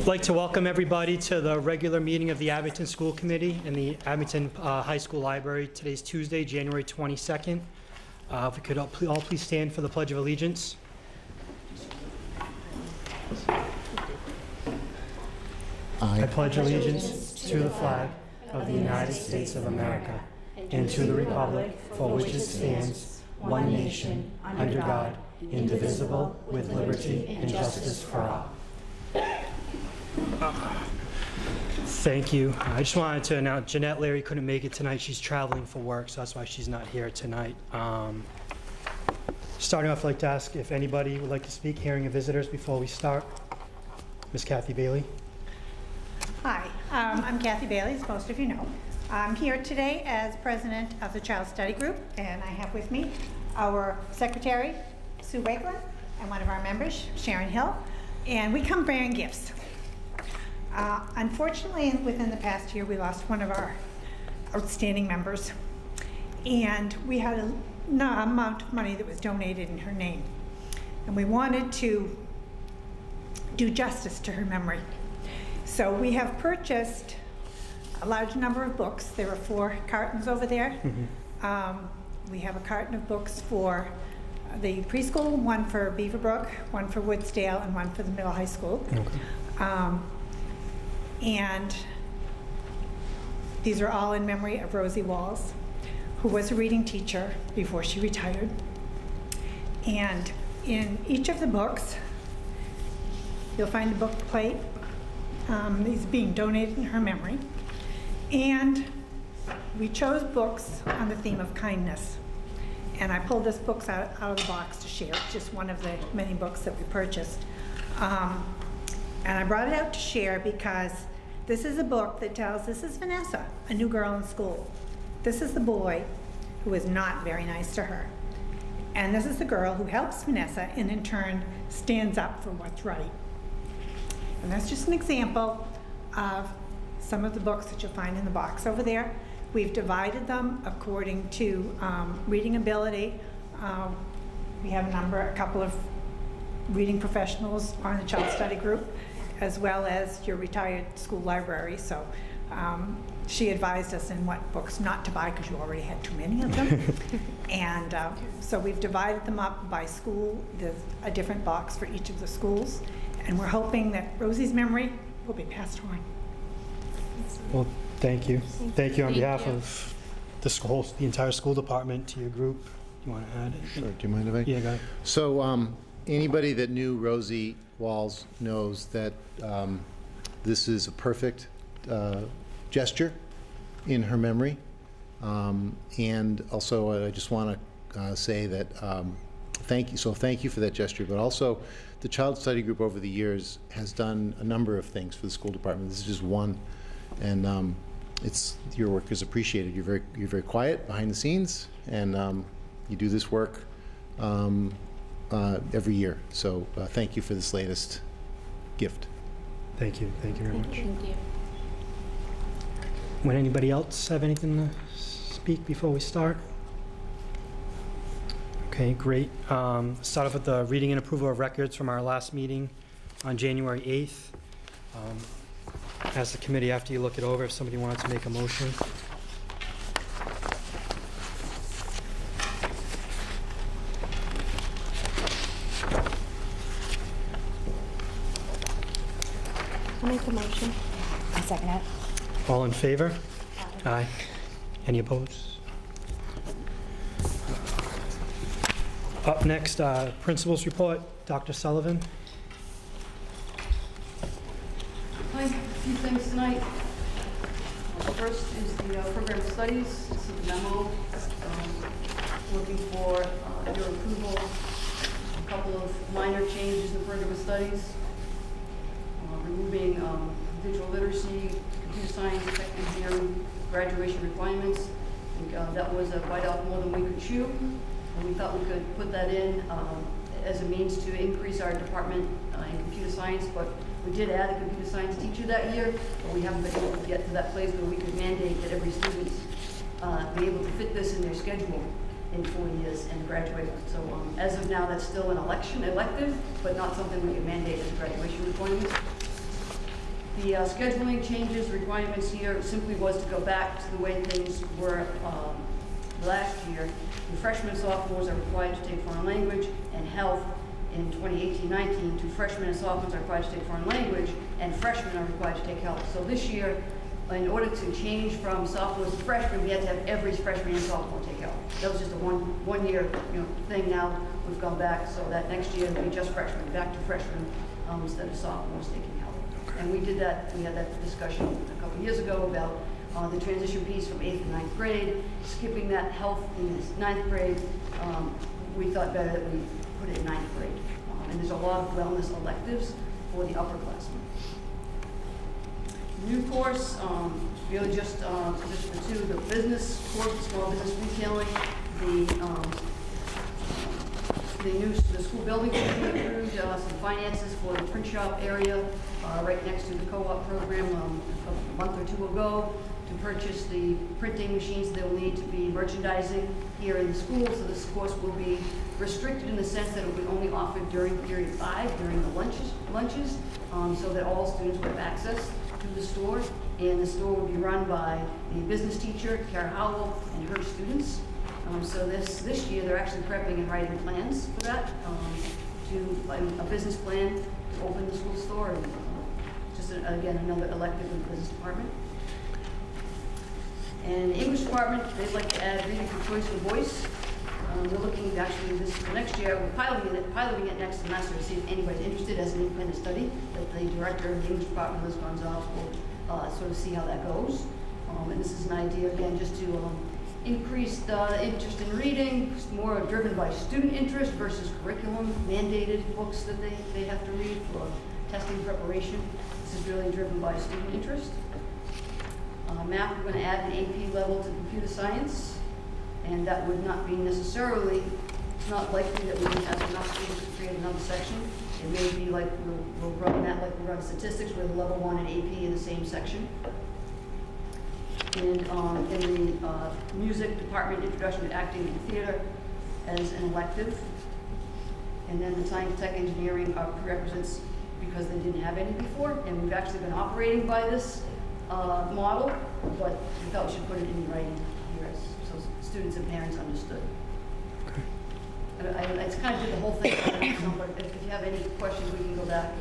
like to welcome everybody to the regular meeting of the Abington School Committee in the Abington High School Library. Today's Tuesday, January 22nd. If we could all please stand for the Pledge of Allegiance. I pledge allegiance to the flag of the United States of America and to the republic for which it stands, one nation, under God, indivisible, with liberty and justice for all. Thank you. I just wanted to announce Jeanette Larry couldn't make it tonight. She's traveling for work, so that's why she's not here tonight. Starting off, I'd like to ask if anybody would like to speak, hearing of visitors, before we start. Ms. Kathy Bailey. Hi, I'm Kathy Bailey, as most of you know. I'm here today as president of the Child Study Group, and I have with me our secretary, Sue Wakeland, and one of our members, Sharon Hill, and we come bearing gifts. Unfortunately, within the past year, we lost one of our outstanding members, and we had an amount of money that was donated in her name, and we wanted to do justice to her memory. So we have purchased a large number of books. There are 4 cartons over there. We have a carton of books for the preschool, one for Beaverbrook, one for Woodsdale, and one for the middle high school. Okay. And these are all in memory of Rosie Walls, who was a reading teacher before she retired. And in each of the books, you'll find the book plate. These are being donated in her memory. And we chose books on the theme of kindness. And I pulled this book out of the box to share. It's just one of the many books that we purchased. And I brought it out to share because this is a book that tells, this is Vanessa, a new girl in school. This is the boy who is not very nice to her. And this is the girl who helps Vanessa and in turn stands up for what's right. And that's just an example of some of the books that you'll find in the box over there. We've divided them according to reading ability. We have a couple of reading professionals on the Child Study Group, as well as your retired school library. So she advised us in what books not to buy because you already had too many of them. And so we've divided them up by school. There's a different box for each of the schools. And we're hoping that Rosie's memory will be passed on. Well, thank you. Thank you on behalf of the entire school department to your group. You want to add it? Sure. Do you mind if I? Yeah, go ahead. So anybody that knew Rosie Walls knows that this is a perfect gesture in her memory. And also I just want to say that thank you. So thank you for that gesture, but also the Child Study Group over the years has done a number of things for the school department. This is just one, and your work is appreciated. You're very quiet behind the scenes, and you do this work every year. So thank you for this latest gift. Thank you. Thank you very much. Thank you. Would anybody else have anything to speak before we start? Okay, great. Start off with the reading and approval of records from our last meeting on January 8th. Ask the committee after you look it over if somebody wanted to make a motion. I'll make the motion. I second it. All in favor? Aye. Any opposed? Up next, principal's report. Dr. Sullivan. Hi, a few things tonight. First is the program of studies. This is the memo. Looking for your approval. A couple of minor changes in the program of studies. Removing digital literacy, computer science, tech engineering graduation requirements. I think that was a bite off more than we could chew. And we thought we could put that in as a means to increase our department in computer science, but we did add a computer science teacher that year, but we haven't been able to get to that place where we could mandate that every student be able to fit this in their schedule in 4 years and graduate. So as of now, that's still an elective, but not something we can mandate as graduation requirements. The scheduling changes, requirements here simply was to go back to the way things were last year. The freshmen and sophomores are required to take foreign language and health in 2018-19. To freshmen and sophomores are required to take foreign language, and freshmen are required to take health. So this year, in order to change from sophomores to freshmen, we had to have every freshman and sophomore take health. That was just a one year thing. Now we've gone back so that next year it'll be just freshmen, back to freshmen instead of sophomores taking health. And we did that, we had that discussion a couple years ago about the transition piece from 8th and 9th grade, skipping that health in this 9th grade. We thought better that we put it in 9th grade. And there's a lot of wellness electives for the upperclassmen. New course, really just the two, the business course, the small business retailing, the school building committee approved some finances for the print shop area right next to the co-op program a month or two ago to purchase the printing machines they'll need to be merchandising here in the school. So this course will be restricted in the sense that it will be only offered during period 5, during the lunches, so that all students will have access to the store. And the store will be run by the business teacher, Kara Howell, and her students. So this year they're actually prepping and writing plans for that, a business plan to open the school store, and just again another elective in the business department. And the English department, they'd like to add reading for choice and voice. We're looking actually for next year. We're piloting it next semester to see if anybody's interested as an independent study. That the director of the English department, Liz Gonzalez, will sort of see how that goes. And this is an idea again just to increase the interest in reading, more driven by student interest versus curriculum mandated books that they have to read for testing preparation. This is really driven by student interest. Math, we're going to add an AP level to computer science, and that would not be necessarily, it's not likely that we would have enough students to create another section. It may be like we'll run that like we run statistics where the level 1 and AP in the same section. And in the music department, introduction to acting and theater as an elective. And then the science, tech, engineering are prerequisites because they didn't have any before. And we've actually been operating by this model, but we thought we should put it in writing here so students and parents understood. Okay. It's kind of did the whole thing, but if you have any questions, we can go back.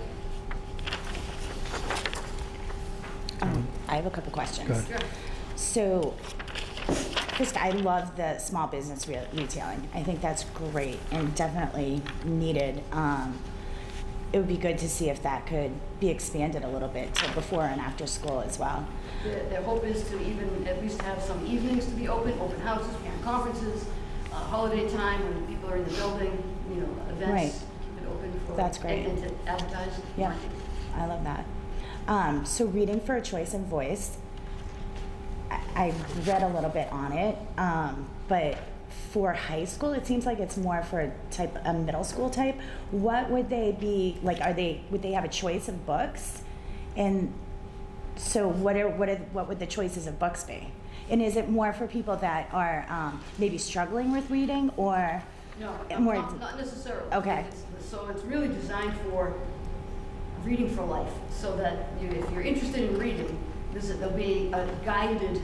I have a couple questions. Go ahead. Sure. So, first, I love the small business retailing. I think that's great and definitely needed. It would be good to see if that could be expanded a little bit to before and after school as well. Their hope is to even at least have some evenings to be open houses, parent conferences, holiday time when people are in the building, events. Right. Keep it open for. That's great. And to advertise. Yeah, I love that. So reading for a choice and voice, I read a little bit on it, but for high school, it seems like it's more for a middle school type. What would they be like? Would they have a choice of books? And so what would the choices of books be? And is it more for people that are maybe struggling with reading, or No, more? not necessarily. Okay. So it's really designed for reading for life, so that if you're interested in reading, there'll be a guided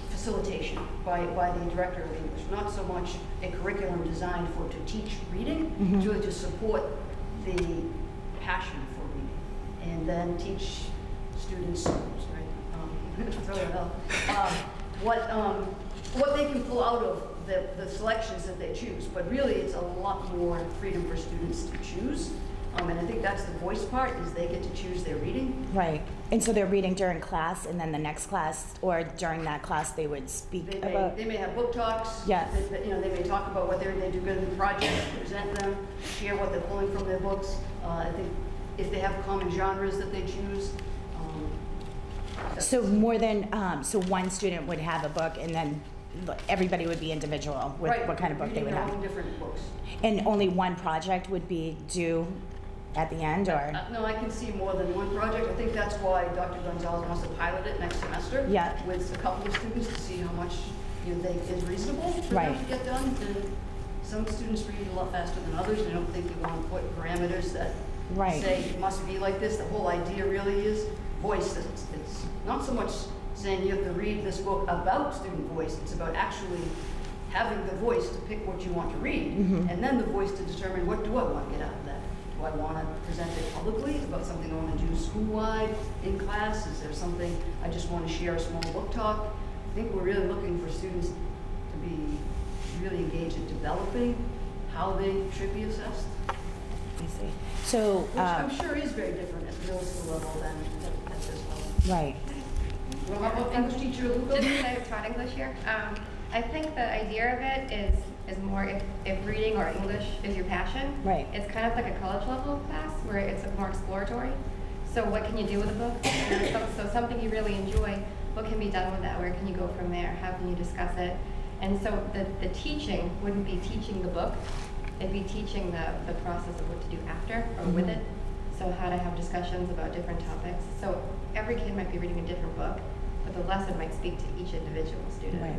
facilitation by the director of English, not so much a curriculum designed to teach reading, Mm-hmm. it's really to support the passion for reading, and then teach students, what they can pull out of the selections that they choose. But really, it's a lot more freedom for students to choose. And I think that's the voice part, is they get to choose their reading. Right. And so they're reading during class, and then the next class, or during that class, they would speak about. They may have book talks. Yeah. They may talk about what they do good in the project, present them, share what they're pulling from their books. I think if they have common genres that they choose. So more than so one student would have a book, and then everybody would be individual with Right. what kind of book they would Reading have. their own different books. And only one project would be due at the end, or? No, I can see more than one project. I think that's why Dr. Gonzalez wants to pilot it next semester. Yeah. With a couple of students to see how much is reasonable for them Right. to get done. And some students read a lot faster than others. I don't think you want to put parameters that Right. say it must be like this. The whole idea really is voice. It's not so much saying you have to read this book about student voice. It's about actually having the voice to pick what you want to read, and then the voice to determine what do I want to get out of that. Do I want to present it publicly about something I want to do school-wide, in class? Is there something I just want to share a small book talk? I think we're really looking for students to be really engaged in developing how they should be assessed, I see. So, which I'm sure is very different at the middle school level than at this level. right. Well, how about English teacher Luca? Just I taught English here. I think the idea of it is more if reading or English is your passion. Right. It's kind of like a college level class where it's more exploratory. So what can you do with a book? So something you really enjoy, what can be done with that? Where can you go from there? How can you discuss it? And so the teaching wouldn't be teaching the book. It'd be teaching the process of what to do after or with it. So how to have discussions about different topics. So every kid might be reading a different book, but the lesson might speak to each individual student. Right.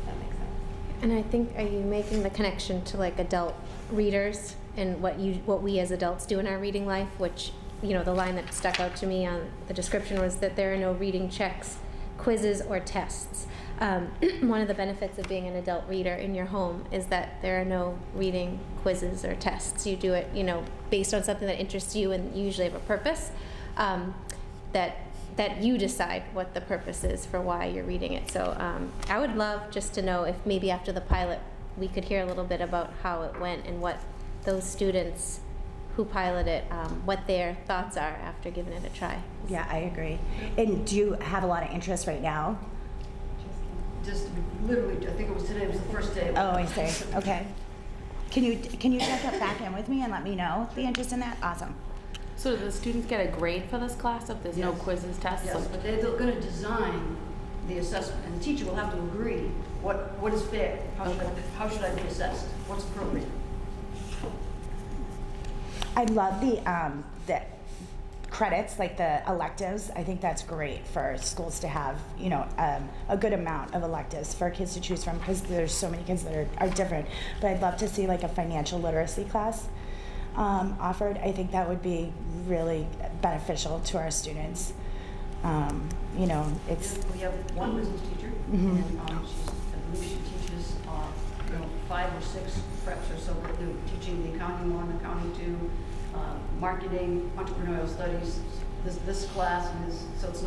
That makes sense. And I think, are you making the connection to like adult readers and what we as adults do in our reading life, which, you know, the line that stuck out to me on the description was that there are no reading checks, quizzes, or tests. One of the benefits of being an adult reader in your home is that there are no reading quizzes or tests. You do it, you know, based on something that interests you and you usually have a purpose, that you decide what the purpose is for why you're reading it. So I would love just to know if maybe after the pilot we could hear a little bit about how it went and what those students who pilot it, what their thoughts are after giving it a try. Yeah, I agree. And do you have a lot of interest right now? Just literally, I think it was today, was the first day. Oh, I see. Okay. Can you check up back in with me and let me know the interest in that? Awesome. So do the students get a grade for this class if there's no Yes. quizzes, tests? Yes, but they're going to design the assessment, and the teacher will have to agree what is fair. How should I be assessed? What's appropriate? I love the credits, like the electives. I think that's great for schools to have, you know, a good amount of electives for kids to choose from, because there's so many kids that are different. But I'd love to see like a financial literacy class offered. I think that would be really beneficial to our students. You know, it's We have one business teacher, and I believe she teaches 5 or 6 preps or so. They're teaching the accounting 1, accounting 2, marketing, entrepreneurial studies. This class is, so it's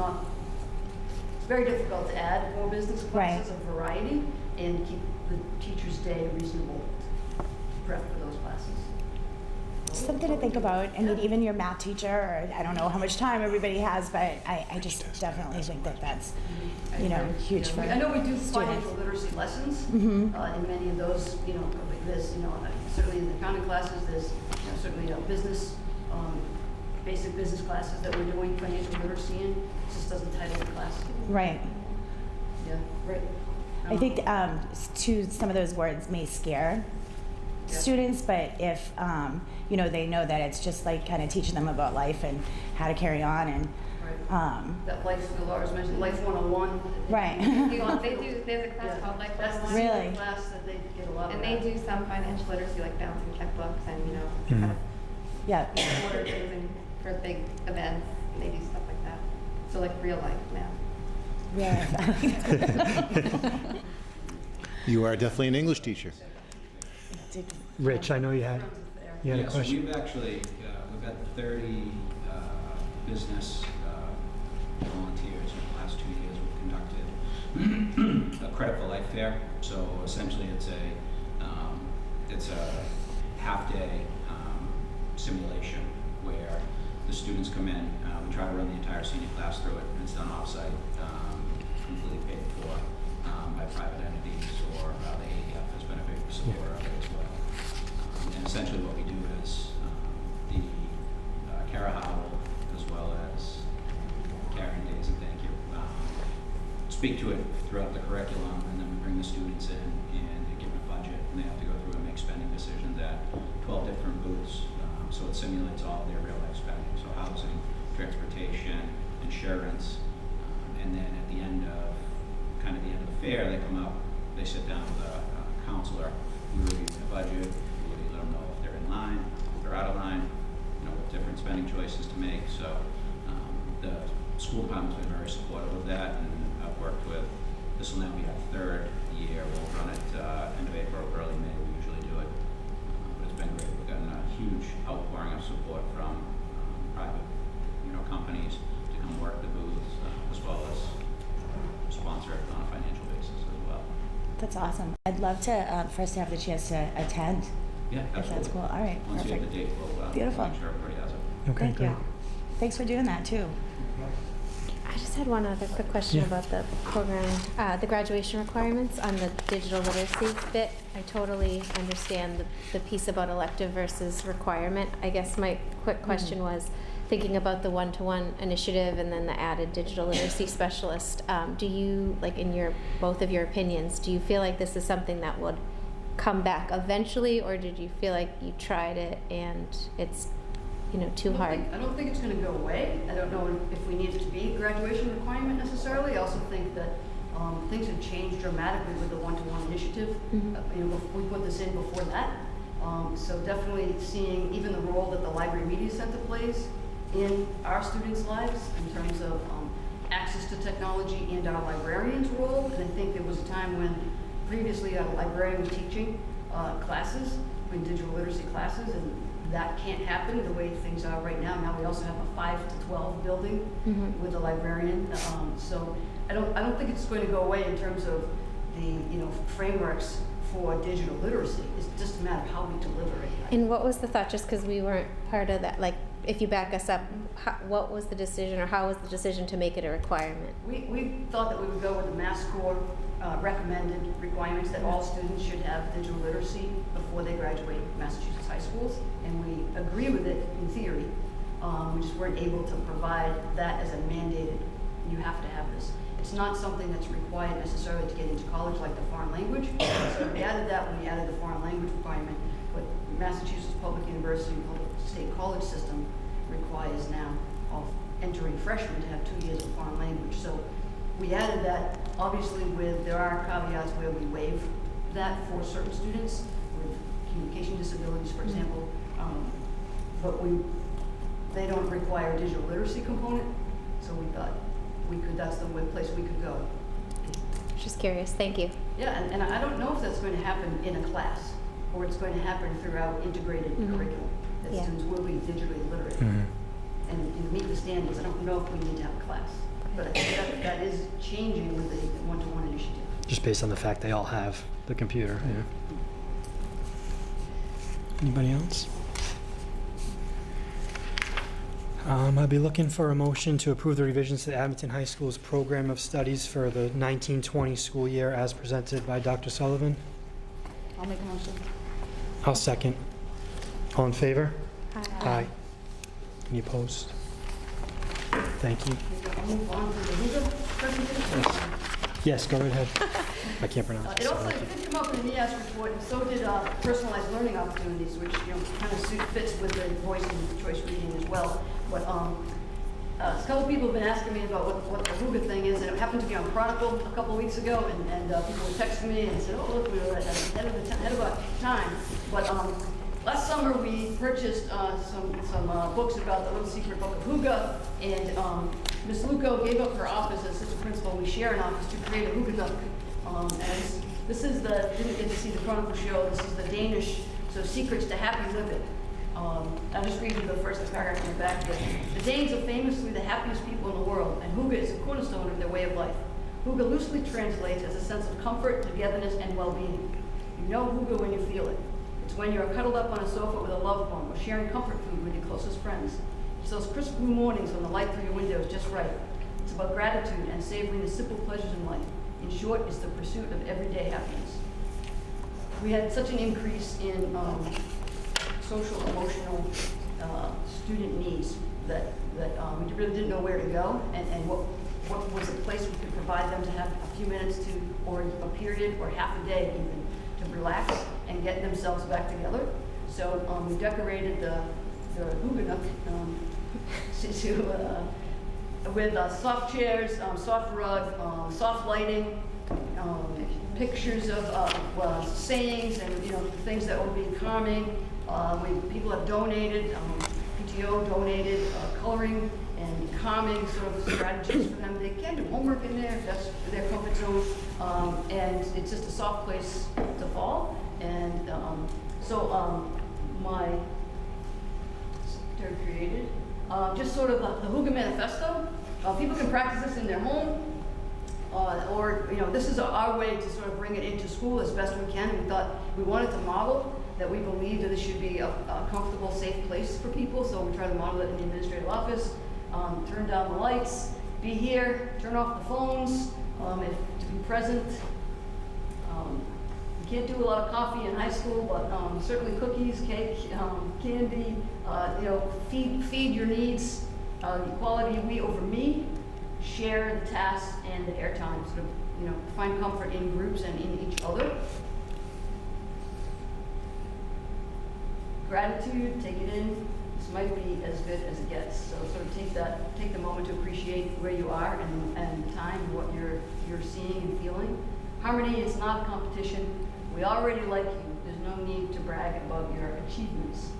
very difficult to add more business classes of variety and keep the teacher's day reasonable to prep for those classes. something to think about. I mean, even your math teacher, or I don't know how much time everybody has, but I just definitely think that that's, you know, huge for I know we do students. financial literacy lessons Mhm. in many of those, you know, like this, you know, certainly in the accounting classes, there's certainly business, basic business classes that we're doing financial literacy in. It just doesn't title the class. Right. Yeah, right. I think to some of those words may scare students, but if you know, they know that it's just like kind of teaching them about life and how to carry on, and That life skill Laura's mentioned, Life 101. right. There's a class called Life That's the 101. Really? secret class that they get a lot of. And they do some financial literacy, like balancing checkbooks and, you know, kind of Yeah. order things and for big events, and they do stuff like that. So like real life math. Yeah. You are definitely an English teacher. Rich, I know you had a Yes, question. we've actually, we've had 30 business volunteers in the last 2 years. We've conducted a Credit for Life fair. So essentially it's a half-day simulation where the students come in. We try to run the entire senior class through it, and it's done off-site, completely paid for by private entities, or the AEF has been a big supporter of it as well. And essentially what we do is the Kara Howell, as well as Karen Days and Thank You, speak to it throughout the curriculum, and then we bring the students in and they're given a budget, and they have to go through and make spending decisions at 12 different booths. So it simulates all their real life spending, so housing, transportation, insurance, and then at the end of the end of the fair, they come out, they sit down with a counselor, we review the budget, we let them know if they're in line, if they're out of line, you know, spending choices to make. So the school department's been very supportive of that, and I've worked with, this will now be our third year. We'll run it end of April, early May, we usually do it. But it's been great. We've gotten a huge outpouring of support from private companies to come work the booths, as well as sponsor it on a financial basis as well. That's awesome. I'd love to for us to have the chance to attend. Yeah, If absolutely. that's cool. All right, Once we perfect. have the date, we'll Beautiful. make sure everybody has it. Okay, Thank great. you. Thanks for doing that too. I just had one other quick question Yeah. about the program, the graduation requirements on the digital literacy bit. I totally understand the piece about elective versus requirement. I guess my quick question was, thinking about the one-to-one initiative and then the added digital literacy specialist, do you, like in both of your opinions, do you feel like this is something that would come back eventually, or did you feel like you tried it and it's too hard? I don't think it's going to go away. I don't know if we need it to be a graduation requirement necessarily. I also think that things have changed dramatically with the one-to-one initiative. We put this in before that. So definitely seeing even the role that the Library Media Center plays in our students' lives in terms of access to technology and our librarian's role. And I think there was a time when previously a librarian was teaching classes, digital literacy classes, and that can't happen the way things are right now. Now we also have a 5 to 12 building with a librarian. So I don't think it's going to go away in terms of the frameworks for digital literacy. It's just a matter of how we deliver it. And what was the thought, just because we weren't part of that, like if you back us up, what was the decision, or how was the decision to make it a requirement? We thought that we would go with the Mass Core recommended requirements that all students should have digital literacy before they graduate Massachusetts high schools, and we agree with it in theory. We just weren't able to provide that as a mandated, you have to have this. It's not something that's required necessarily to get into college, like the foreign language. So we added that when we added the foreign language requirement, but Massachusetts Public University Public State College system requires now of entering freshmen to have 2 years of foreign language. So we added that, obviously there are caveats where we waive that for certain students with communication disabilities, for example, but they don't require a digital literacy component, so we thought that's the place we could go. Just curious, thank you. Yeah, and I don't know if that's going to happen in a class, or it's going to happen throughout integrated curriculum, that students will be digitally literate and meet the standards. I don't know if we need to have a class, but I think that is changing with the one-to-one initiative. Just based on the fact they all have the computer. Yeah. Anybody else? I'll be looking for a motion to approve the revisions to the Abington High School's program of studies for the 1920 school year as presented by Dr. Sullivan. I'll make a motion. I'll second. All in favor? Aye. Any opposed? Thank you. I'll move on to the Hugo presentation. Yes, go right ahead. I can't pronounce it. It also did come up in the EAS report, and so did personalized learning opportunities, which kind of fits with the voice and choice reading as well. But a couple people have been asking me about what the Huga thing is, and it happened to be on Chronicle a couple of weeks ago, and people were texting me and said, "Oh, look, we were ahead of our time." But last summer we purchased some books about the Little Secret Book of Huga, and Ms. Luco gave up her office as assistant principal. We share an office to create a Huga Duck. And this is didn't get to see the Chronicle show. This is the Danish, so secrets to happy living. I'll just read you the first paragraph in the back here. The Danes are famously the happiest people in the world, and Huga is a cornerstone of their way of life. Huga loosely translates as a sense of comfort, togetherness, and well-being. You know Huga when you feel it. It's when you're cuddled up on a sofa with a loved one, or sharing comfort food with your closest friends. It's those crisp blue mornings when the light through your window is just right. It's about gratitude and savoring the simple pleasures in life. In short, it's the pursuit of everyday happiness. We had such an increase in social, emotional student needs that we really didn't know where to go, and what was a place we could provide them to have a few minutes to, or a period, or half a day even, to relax and get themselves back together. So we decorated the Huganuk with soft chairs, soft rug, soft lighting, pictures of sayings and things that would be calming. People have donated. PTO donated coloring and calming sort of strategies for them. They can do homework in there if that's their comfort zone, and it's just a soft place to fall. And my secretary created just sort of the Hygge Manifesto. People can practice this in their home, or this is our way to sort of bring it into school as best we can. We thought we wanted to model that we believed that this should be a comfortable, safe place for people, so we try to model it in the administrative office. Turn down the lights, be here, turn off the phones, to be present. You can't do a lot of coffee in high school, but certainly cookies, cake, candy, feed your needs. Equality, we over me, share the tasks and the airtime, sort of, find comfort in groups and in each other. Gratitude, take it in. This might be as good as it gets. So sort of take the moment to appreciate where you are and the time, what you're seeing and feeling. Harmony is not a competition. We already like you. There's no need to brag about your achievements.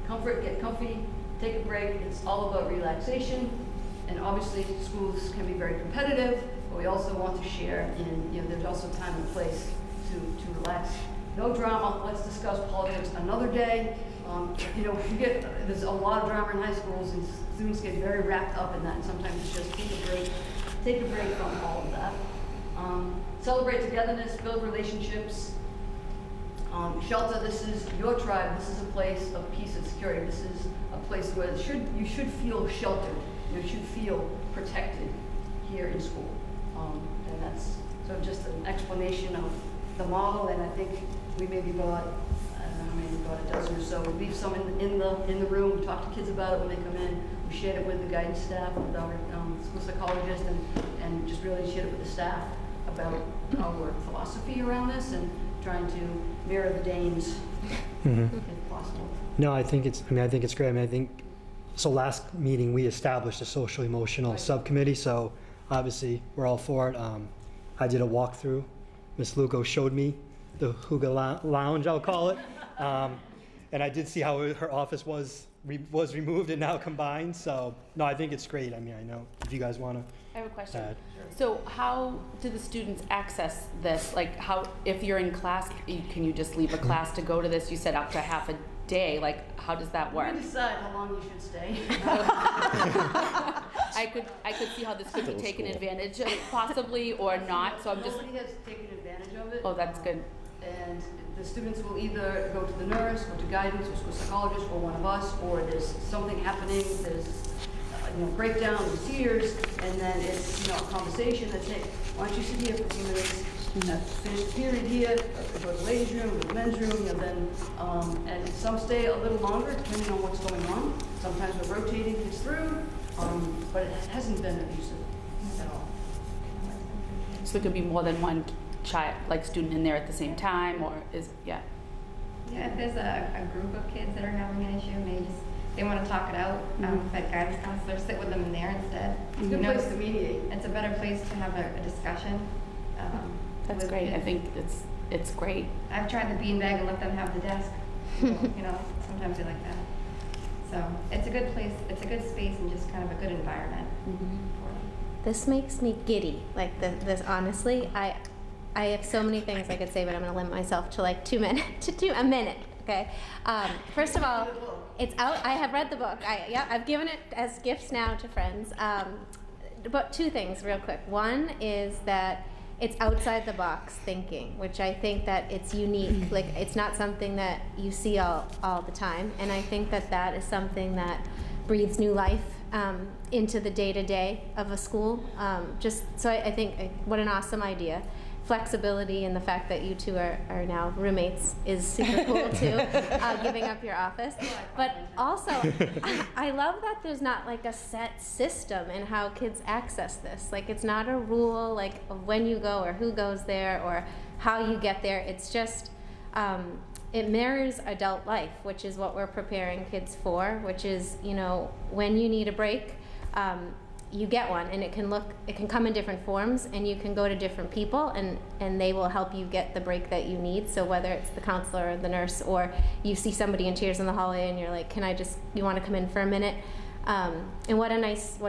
Comfort, get comfy, take a break. It's all about relaxation. And obviously schools can be very competitive, but we also want to share in, there's also time and place to relax. No drama, let's discuss politics another day. There's a lot of drama in high schools and students get very wrapped up in that, and sometimes it's just take a break from all of that. Celebrate togetherness, build relationships. Shelter, this is your tribe, this is a place of peace and security. This is a place where you should feel sheltered, you should feel protected here in school. And that's sort of just an explanation of the model, and I think we maybe brought, I don't know how many, we brought a dozen or so. We leave some in the room, we talk to kids about it when they come in. We shared it with the guidance staff, with our school psychologist, and just really shared it with the staff about our philosophy around this and trying to mirror the Danes if possible. No, I think it's great. So last meeting we established a social emotional subcommittee, so obviously we're all for it. I did a walkthrough. Ms. Lugo showed me the Hygge Lounge, I'll call it. And I did see how her office was removed and now combined. So no, I think it's great. I know if you guys want to. I have a question. So how do the students access this? Like if you're in class, can you just leave a class to go to this? You said up to half a day. Like how does that work? We decide how long you should stay. I could see how this could be taken advantage of, possibly, or not. So I'm just. Nobody has taken advantage of it. Oh, that's good. And the students will either go to the nurse, or to guidance, or school psychologist, or one of us, or there's something happening. There's breakdown, there's tears, and then it's a conversation that's, hey, why don't you sit here for a few minutes? Finish the period here, go to the ladies' room, go to the men's room, and some stay a little longer depending on what's going on. Sometimes we're rotating kids through, but it hasn't been abusive at all. So there could be more than one child, like student in there at the same time, or Yeah, if there's a group of kids that are having an issue, they want to talk it out, but guidance counselors sit with them in there instead. It's a good place to mediate. It's a better place to have a discussion. That's great. Kids. I think it's great. I've tried the beanbag and let them have the desk. Sometimes they like that. So it's a good place. It's a good space and just kind of a good environment for them. This makes me giddy. Like this honestly, I have so many things I could say, but I'm going to limit myself to like a minute. Okay. First of all, it's out. I have read the book. I've given it as gifts now to friends. But two things real quick. One is that it's outside the box thinking, which I think that it's unique. Like it's not something that you see all the time. And I think that is something that breathes new life into the day-to-day of a school. So I think what an awesome idea. Flexibility and the fact that you two are now roommates is super cool too, giving up your office. But also, I love that there's not like a set system in how kids access this. Like it's not a rule like of when you go or who goes there or how you get there. It's just, it mirrors adult life, which is what we're preparing kids for, which is, when you need a break, you get one, and it can come in different forms, and you can go to different people, and they will help you get the break that you need. So whether it's the counselor or the nurse, or you see somebody in tears in the hallway and you're like, you want to come in for a minute? And what a nice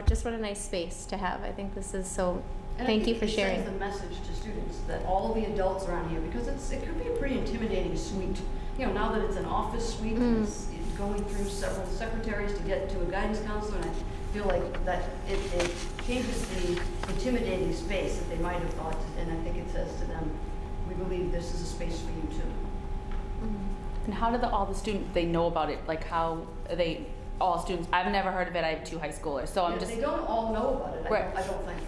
space to have. I think this is so, thank you for sharing. It sends the message to students that all the adults around here, because it could be a pretty intimidating suite. You know, now that it's an office suite, it's going through several secretaries to get to a guidance counselor, and I feel like that it changes the intimidating space that they might have thought, and I think it says to them, we believe this is a space for you too. And how do all the students, they know about it? Like how are they, all students? I've never heard of it. I have 2 high schoolers, so I'm just. They don't all know about it, Right. I don't think.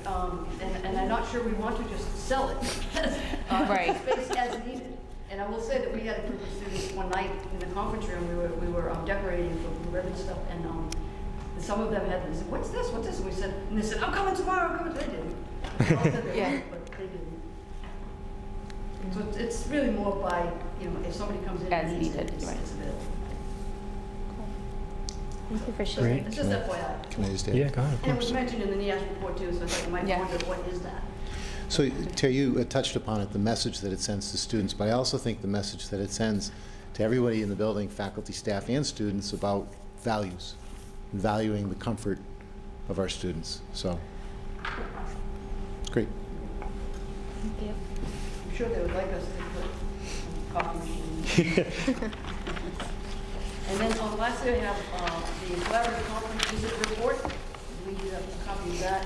And I'm not sure we want to just sell it as Right. space as needed. And I will say that we had a group of students one night in the conference room. We were decorating for ribbon stuff, and some of them had said, "What's this? What's this?" And we said, and they said, "I'm coming tomorrow. I'm coming." They didn't. They all said they would, but they didn't. So it's really more by, if somebody comes in As and needs needed, it, it's right. available. Thank you for sharing. Great. It's just FYI. Can I just add? Yeah, go ahead, of And it was course. mentioned in the NIAS report too, so I thought you might Yeah. wonder, what is that? So, Terry, you touched upon it, the message that it sends to students, but I also think the message that it sends to everybody in the building, faculty, staff, and students about values, valuing the comfort of our students. So, great. Thank you. I'm sure they would like us to put coffee machine. And then lastly, I have the collaborative conference visit report. We have a copy of that.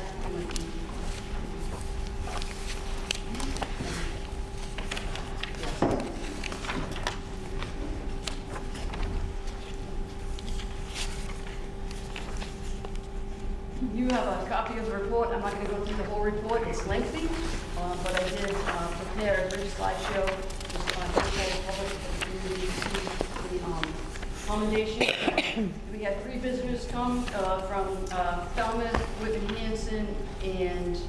You have a copy of the report. I'm not going to go through the whole report. It's lengthy, but I did prepare a brief slideshow just on the public for the community to see the commendation. We had 3 visitors come from Falmouth, Whitman Hanson, and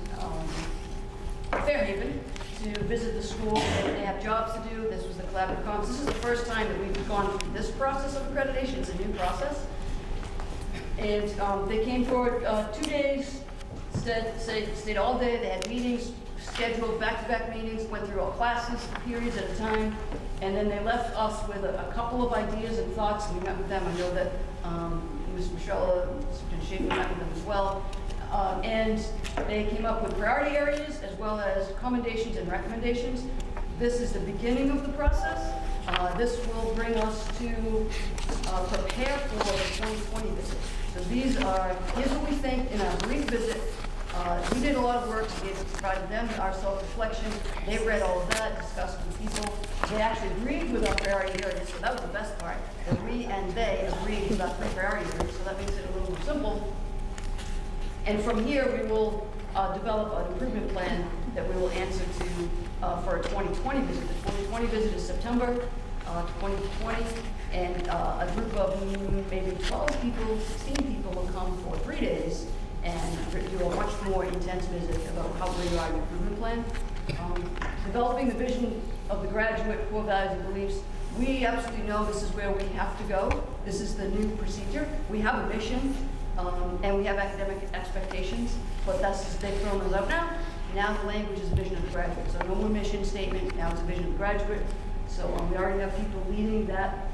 Fairhaven to visit the school. They have jobs to do. This was the collaborative conference. This is the first time that we've gone through this process of accreditation. It's a new process. And they came forward 2 days, stayed all day. They had meetings, scheduled back-to-back meetings, went through all classes, periods at a time, and then they left us with a couple of ideas and thoughts. We met with them. I know that Ms. Michelle, Superintendent Schaefer met with them as well. And they came up with priority areas as well as commendations and recommendations. This is the beginning of the process. This will bring us to prepare for the 2020 visit. So here's what we think in our brief visit. We did a lot of work to provide them our self-reflection. They read all of that, discussed with people. They actually agreed with our priority areas, so that was the best part. That we and they agreed with our priority areas, so that makes it a little more simple. And from here, we will develop an improvement plan that we will answer to for a 2020 visit. The 2020 visit is September 2020, and a group of maybe 12 people, 16 people will come for 3 days and do a much more intense visit about how we are improvement plan. Developing the vision of the graduate, core values and beliefs. We absolutely know this is where we have to go. This is the new procedure. We have a mission, and we have academic expectations, but they've thrown those out now. Now the language is a vision of the graduate. So no more mission statement, now it's a vision of the graduate. So we already have people leading that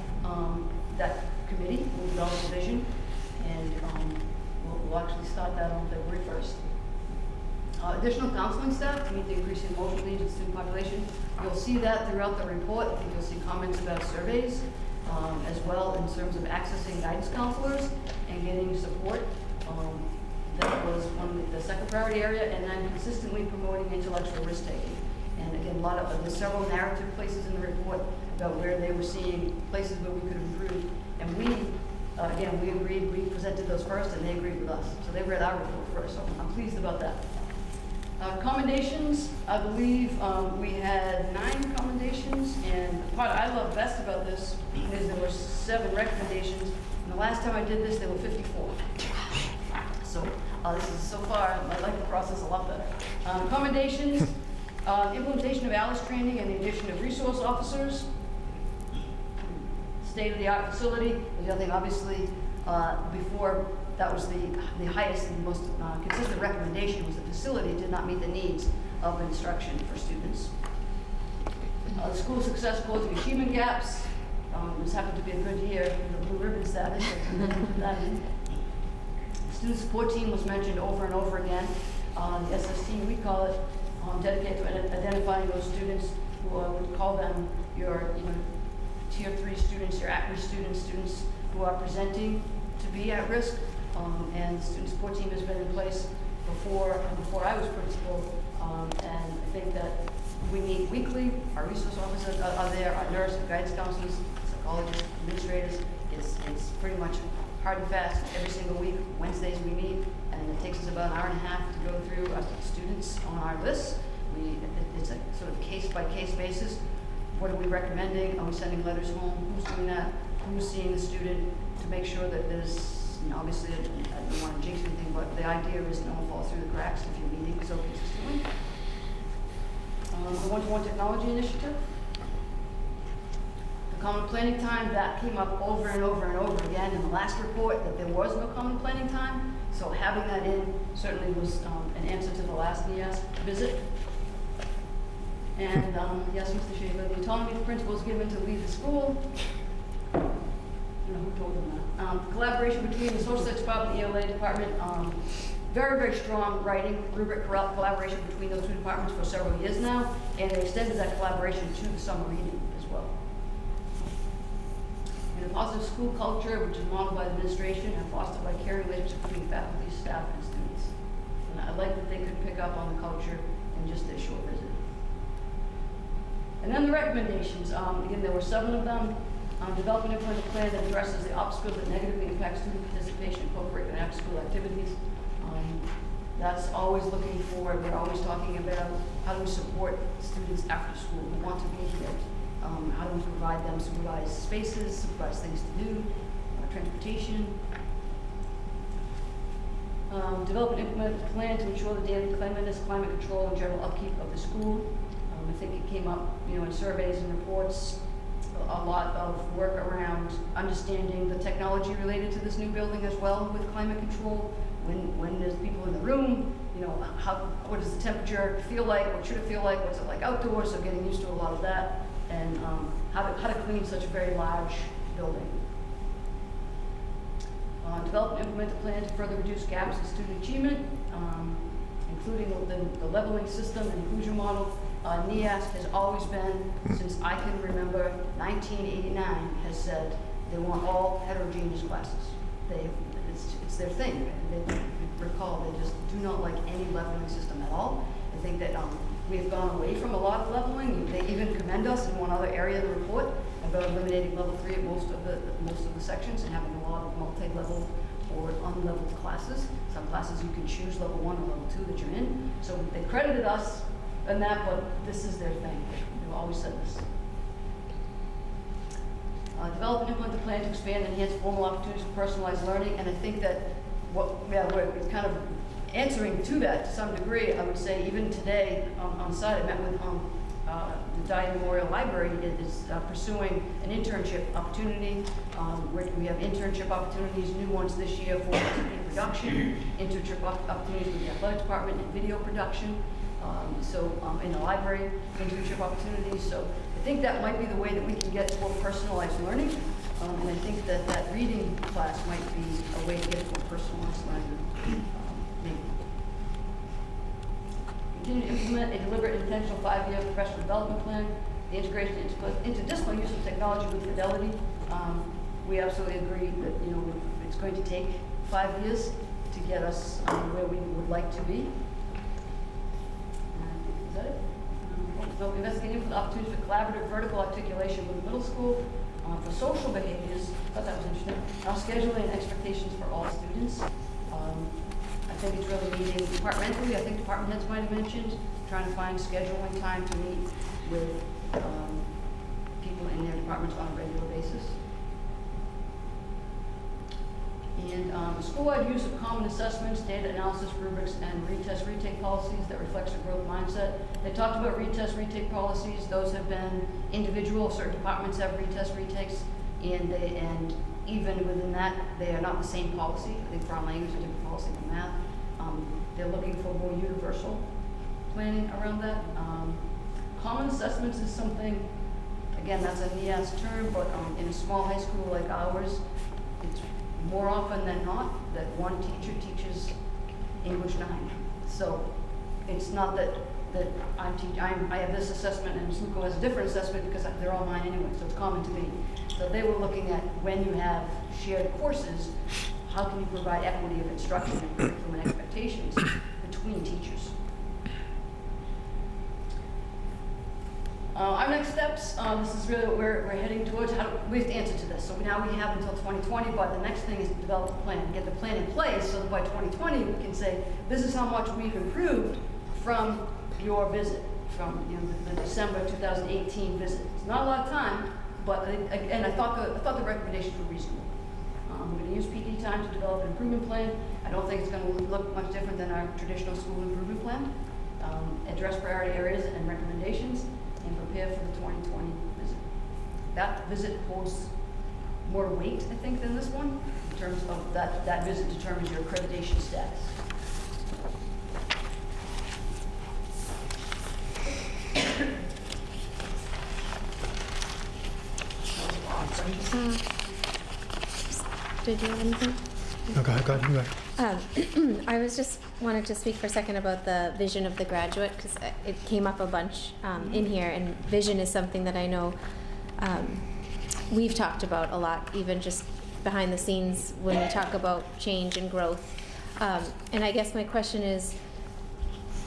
committee. We'll develop a vision, and we'll actually start that on February 1st. Additional counseling staff to meet the increasing emotional needs of the student population. You'll see that throughout the report. I think you'll see comments about surveys as well in terms of accessing guidance counselors and getting support. That was the second priority area, and then consistently promoting intellectual risk taking. And again, there's several narrative places in the report about where they were seeing places where we could improve. And we agreed, we presented those first, and they agreed with us. So they read our report first, so I'm pleased about that. Commendations, I believe we had 9 commendations, and the part I love best about this is there were 7 recommendations, and the last time I did this, there were 54. So this is so far, I like the process a lot better. Commendations, implementation of ALICE training and the addition of resource officers, state-of-the-art facility. The other thing, obviously, before that was the highest and most consistent recommendation, was the facility did not meet the needs of instruction for students. The school success closing achievement gaps. This happened to be a good year for the blue ribbon status. Student support team was mentioned over and over again. The SST, we call it, dedicated to identifying those students who would call them your tier 3 students, your at-risk students, students who are presenting to be at risk. And the student support team has been in place before I was principal. And I think that we meet weekly. Our resource officers are there, our nurse, guidance counselors, psychologists, administrators. It's pretty much hard and fast every single week. Wednesdays we meet, and it takes us about an hour and a half to go through our students on our list. It's a sort of case-by-case basis. What are we recommending? Are we sending letters home? Who's doing that? Who's seeing the student? To make sure that there's, obviously, I don't want to jinx anything, but the idea is no one falls through the cracks if you're meeting so consistently. The one-to-one technology initiative. The common planning time, that came up over and over and over again in the last report, that there was no common planning time. So having that in certainly was an answer to the last NEAS visit. And yes, Mr. Shaver, the autonomy of principals given to lead the school. I don't know who told them that. Collaboration between the social studies department and the ELA department. Very, very strong writing, rubric collaboration between those two departments for several years now, and they extended that collaboration to the summer reading as well. And a positive school culture, which is modeled by the administration and fostered by caring relationships between faculty, staff, and students. And I'd like that they could pick up on the culture in just their short visit. And then the recommendations. Again, there were 7 of them. Develop and implement a plan that addresses the obstacles that negatively impact student participation in co-curricular and after-school activities. That's always looking for, we're always talking about how do we support students after school who want to be here. How do we provide them supervised spaces, supervised things to do, transportation. Develop and implement a plan to ensure the daily cleanliness, climate control, and general upkeep of the school. I think it came up, in surveys and reports, a lot of work around understanding the technology related to this new building as well with climate control. When there's people in the room, what does the temperature feel like? What should it feel like? What's it like outdoors? So getting used to a lot of that, and how to clean such a very large building. Develop and implement a plan to further reduce gaps in student achievement, including the leveling system and inclusion model. NEAS has always been, since I can remember, 1989, has said they want all heterogeneous classes. It's their thing. They recall they just do not like any leveling system at all. I think that we have gone away from a lot of leveling. They even commend us in one other area of the report about eliminating level 3 at most of the sections and having a lot of multi-level or unleveled classes. Some classes you can choose level 1 or level 2 that you're in. So they credited us on that, but this is their thing. They've always said this. Develop and implement the plan to expand and enhance formal opportunities for personalized learning. And I think that we're kind of answering to that to some degree. I would say even today on site, I met with the Dye Memorial Library is pursuing an internship opportunity. We have internship opportunities, new ones this year for TV production, internship opportunities with the athletic department and video production. In the library, internship opportunities. So I think that might be the way that we can get more personalized learning. And I think that reading class might be a way to get more personalized learning. Maybe. Continue to implement a deliberate, intentional 5-year professional development plan. The integration into interdisciplinary use of technology with fidelity. We absolutely agree that it's going to take 5 years to get us where we would like to be. Is that it? So investigating for the opportunities for collaborative vertical articulation with the middle school. For social behaviors, I thought that was interesting. Scheduling and expectations for all students. I think it's really meeting departmentally. I think department heads might have mentioned trying to find scheduling time to meet with people in their departments on a regular basis. And school-wide use of common assessments, data analysis rubrics, and retest retake policies that reflects a growth mindset. They talked about retest retake policies. Those have been individual. Certain departments have retest retakes, and Even within that, they are not the same policy. I think foreign language is a different policy than math. They're looking for more universal planning around that. Common assessments is something, again, that's a NIAS term, but in a small high school like ours, it's more often than not that one teacher teaches English 9. So it's not that I have this assessment and Sluco has a different assessment because they're all mine anyway, so it's common to me. So they were looking at when you have shared courses, how can you provide equity of instruction and curriculum and expectations between teachers. Our next steps, this is really what we're heading towards. We have to answer to this. So now we have until 2020, but the next thing is to develop a plan, get the plan in place so that by 2020 we can say, this is how much we've improved from your visit, from the December 2018 visit. It's not a lot of time, but again, I thought the recommendations were reasonable. We're going to use PD time to develop an improvement plan. I don't think it's going to look much different than our traditional school improvement plan. Address priority areas and recommendations, and prepare for the 2020 visit. That visit holds more weight, I think, than this one, in terms of that visit determines your accreditation status. Did you have anything? No, go ahead. I was just wanted to speak for a second about the vision of the graduate, because it came up a bunch in here, and vision is something that I know we've talked about a lot, even just behind the scenes when we talk about change and growth. And I guess my question is,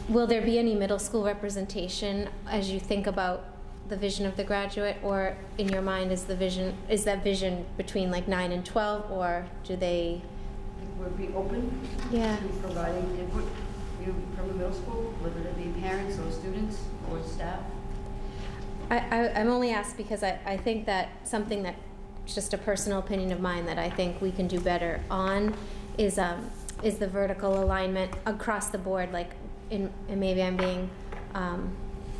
will there be any middle school representation as you think about the vision of the graduate, or in your mind is that vision between like 9 and 12, or do they? I think we'd be open Yeah. to providing input from the middle school, whether it be parents or students or staff. I'm only asked because I think that something that, just a personal opinion of mine, that I think we can do better on is the vertical alignment across the board, like and maybe I'm being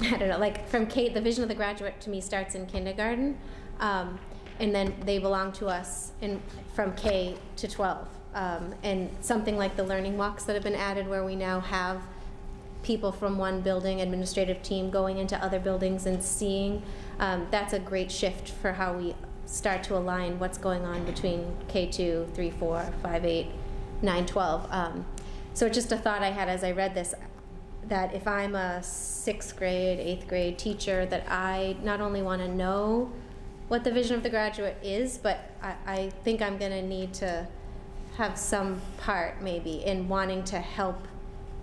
I don't know, like from the vision of the graduate to me starts in kindergarten, and then they belong to us from K to 12. And something like the learning walks that have been added, where we now have people from one building, administrative team, going into other buildings and seeing, that's a great shift for how we start to align what's going on between K2, 3, 4, 5, 8, 9, 12. So just a thought I had as I read this, that if I'm a 6th grade, 8th grade teacher, that I not only want to know what the vision of the graduate is, but I think I'm going to need to have some part maybe in wanting to help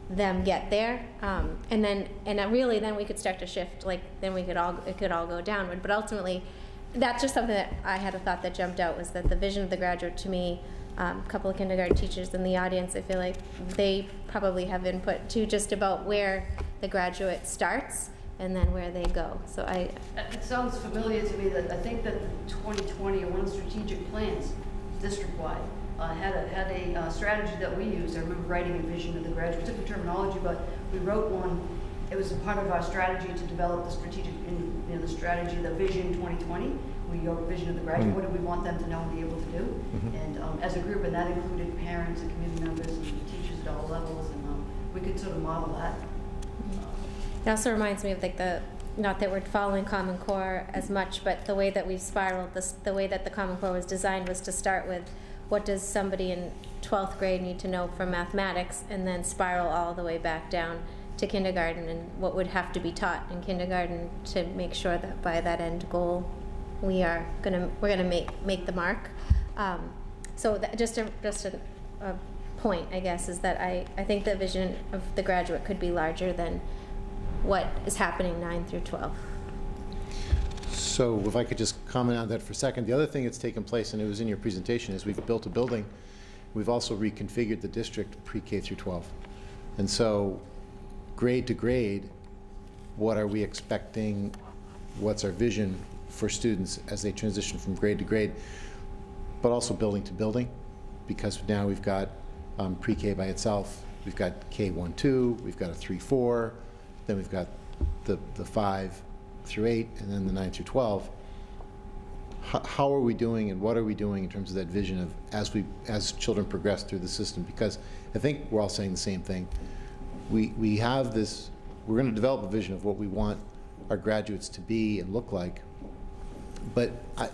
them get there, and really then we could start to shift, like then it could all go downward. But ultimately, that's just something that I had a thought that jumped out, was that the vision of the graduate to me, a couple of kindergarten teachers in the audience, I feel like they probably have input too, just about where the graduate starts and then where they go. So it sounds familiar to me that I think that the 2020 or one of the strategic plans, district-wide, had a strategy that we used. I remember writing a vision of the graduate, different terminology, but we wrote one. It was a part of our strategy to develop the strategic, the strategy, the vision 2020. We wrote vision of the graduate. What do we want them to know and be able to do? And as a group, and that included parents and community members and teachers at all levels, and we could sort of model that. It also reminds me of like not that we're following Common Core as much, but the way that we've spiraled, the way that the Common Core was designed was to start with, what does somebody in 12th grade need to know from mathematics, and then spiral all the way back down to kindergarten, and what would have to be taught in kindergarten to make sure that by that end goal we're gonna make the mark. So that just a point, I guess, is that I think the vision of the graduate could be larger than what is happening 9 through 12. So if I could just comment on that for a second. The other thing that's taken place, and it was in your presentation, is we've built a building. We've also reconfigured the district pre-K through 12. And so grade to grade, what are we expecting? What's our vision for students as they transition from grade to grade? But also building to building, because now we've got pre-K by itself. We've got K1-2, we've got a 3-4, then we've got the 5 through 8, and then the 9 through 12. how are we doing and what are we doing in terms of that vision of as children progress through the system? Because I think we're all saying the same thing. We have this, we're going to develop a vision of what we want our graduates to be and look like, but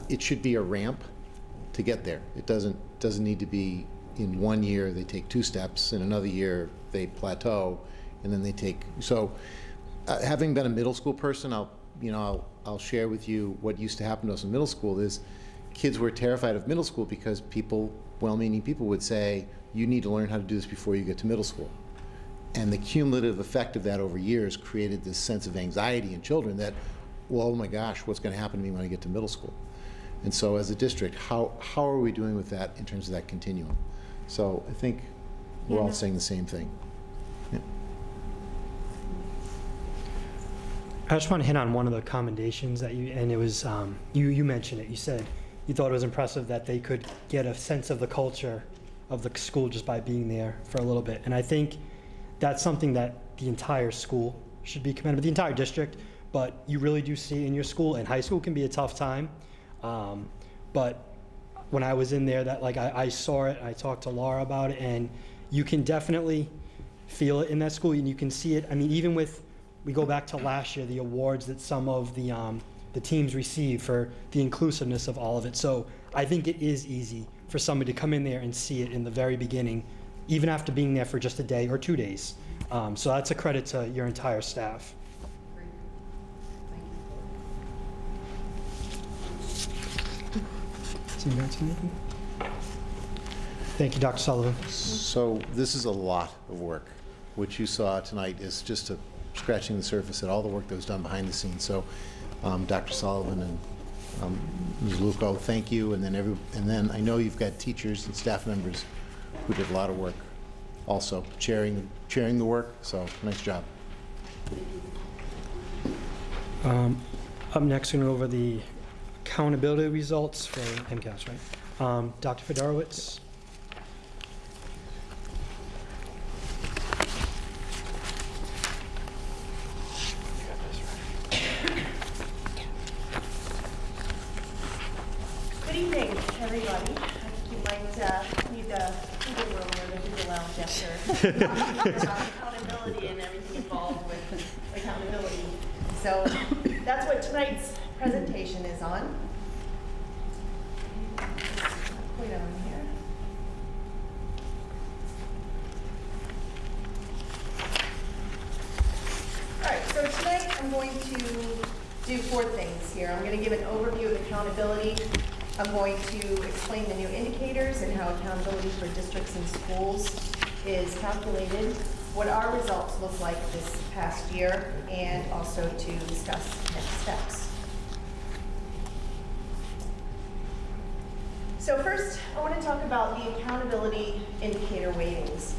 it should be a ramp to get there. It doesn't need to be in 1 year they take 2 steps, in another year they plateau, and then they take, so having been a middle school person, I'll share with you what used to happen to us in middle school is kids were terrified of middle school because people, well-meaning people would say, you need to learn how to do this before you get to middle school. And the cumulative effect of that over years created this sense of anxiety in children that, well, oh my gosh, what's going to happen to me when I get to middle school? And so as a district, how are we doing with that in terms of that continuum? So I think we're all saying the same thing. Yeah. I just want to hit on one of the commendations that and it was, you mentioned it. You said you thought it was impressive that they could get a sense of the culture of the school just by being there for a little bit. And I think that's something that the entire school should be commended, the entire district, but you really do see in your school, and high school can be a tough time. But when I was in there, that I saw it, I talked to Laura about it, and you can definitely feel it in that school, and you can see it. I mean, even with, we go back to last year, the awards that some of the teams receive for the inclusiveness of all of it. So I think it is easy for somebody to come in there and see it in the very beginning, even after being there for just a day or 2 days. So that's a credit to your entire staff. Thank you, Dr. Sullivan. So this is a lot of work. What you saw tonight is just scratching the surface at all the work that was done behind the scenes. So Dr. Sullivan and Ms. Luco, thank you. And then I know you've got teachers and staff members who did a lot of work also, chairing the work. So nice job. Up next, we're going to go over the accountability results for MCAS, right? Dr. Fedorowicz. Good evening, everybody. I think you might need a bigger room or the bigger lounge after accountability and everything involved with accountability. So that's what tonight's presentation is on. Put it on here. All right, so tonight I'm going to do 4 things here. I'm going to give an overview of accountability. I'm going to explain the new indicators and how accountability for districts and schools is calculated, what our results look like this past year, and also to discuss next steps. So first, I want to talk about the accountability indicator weightings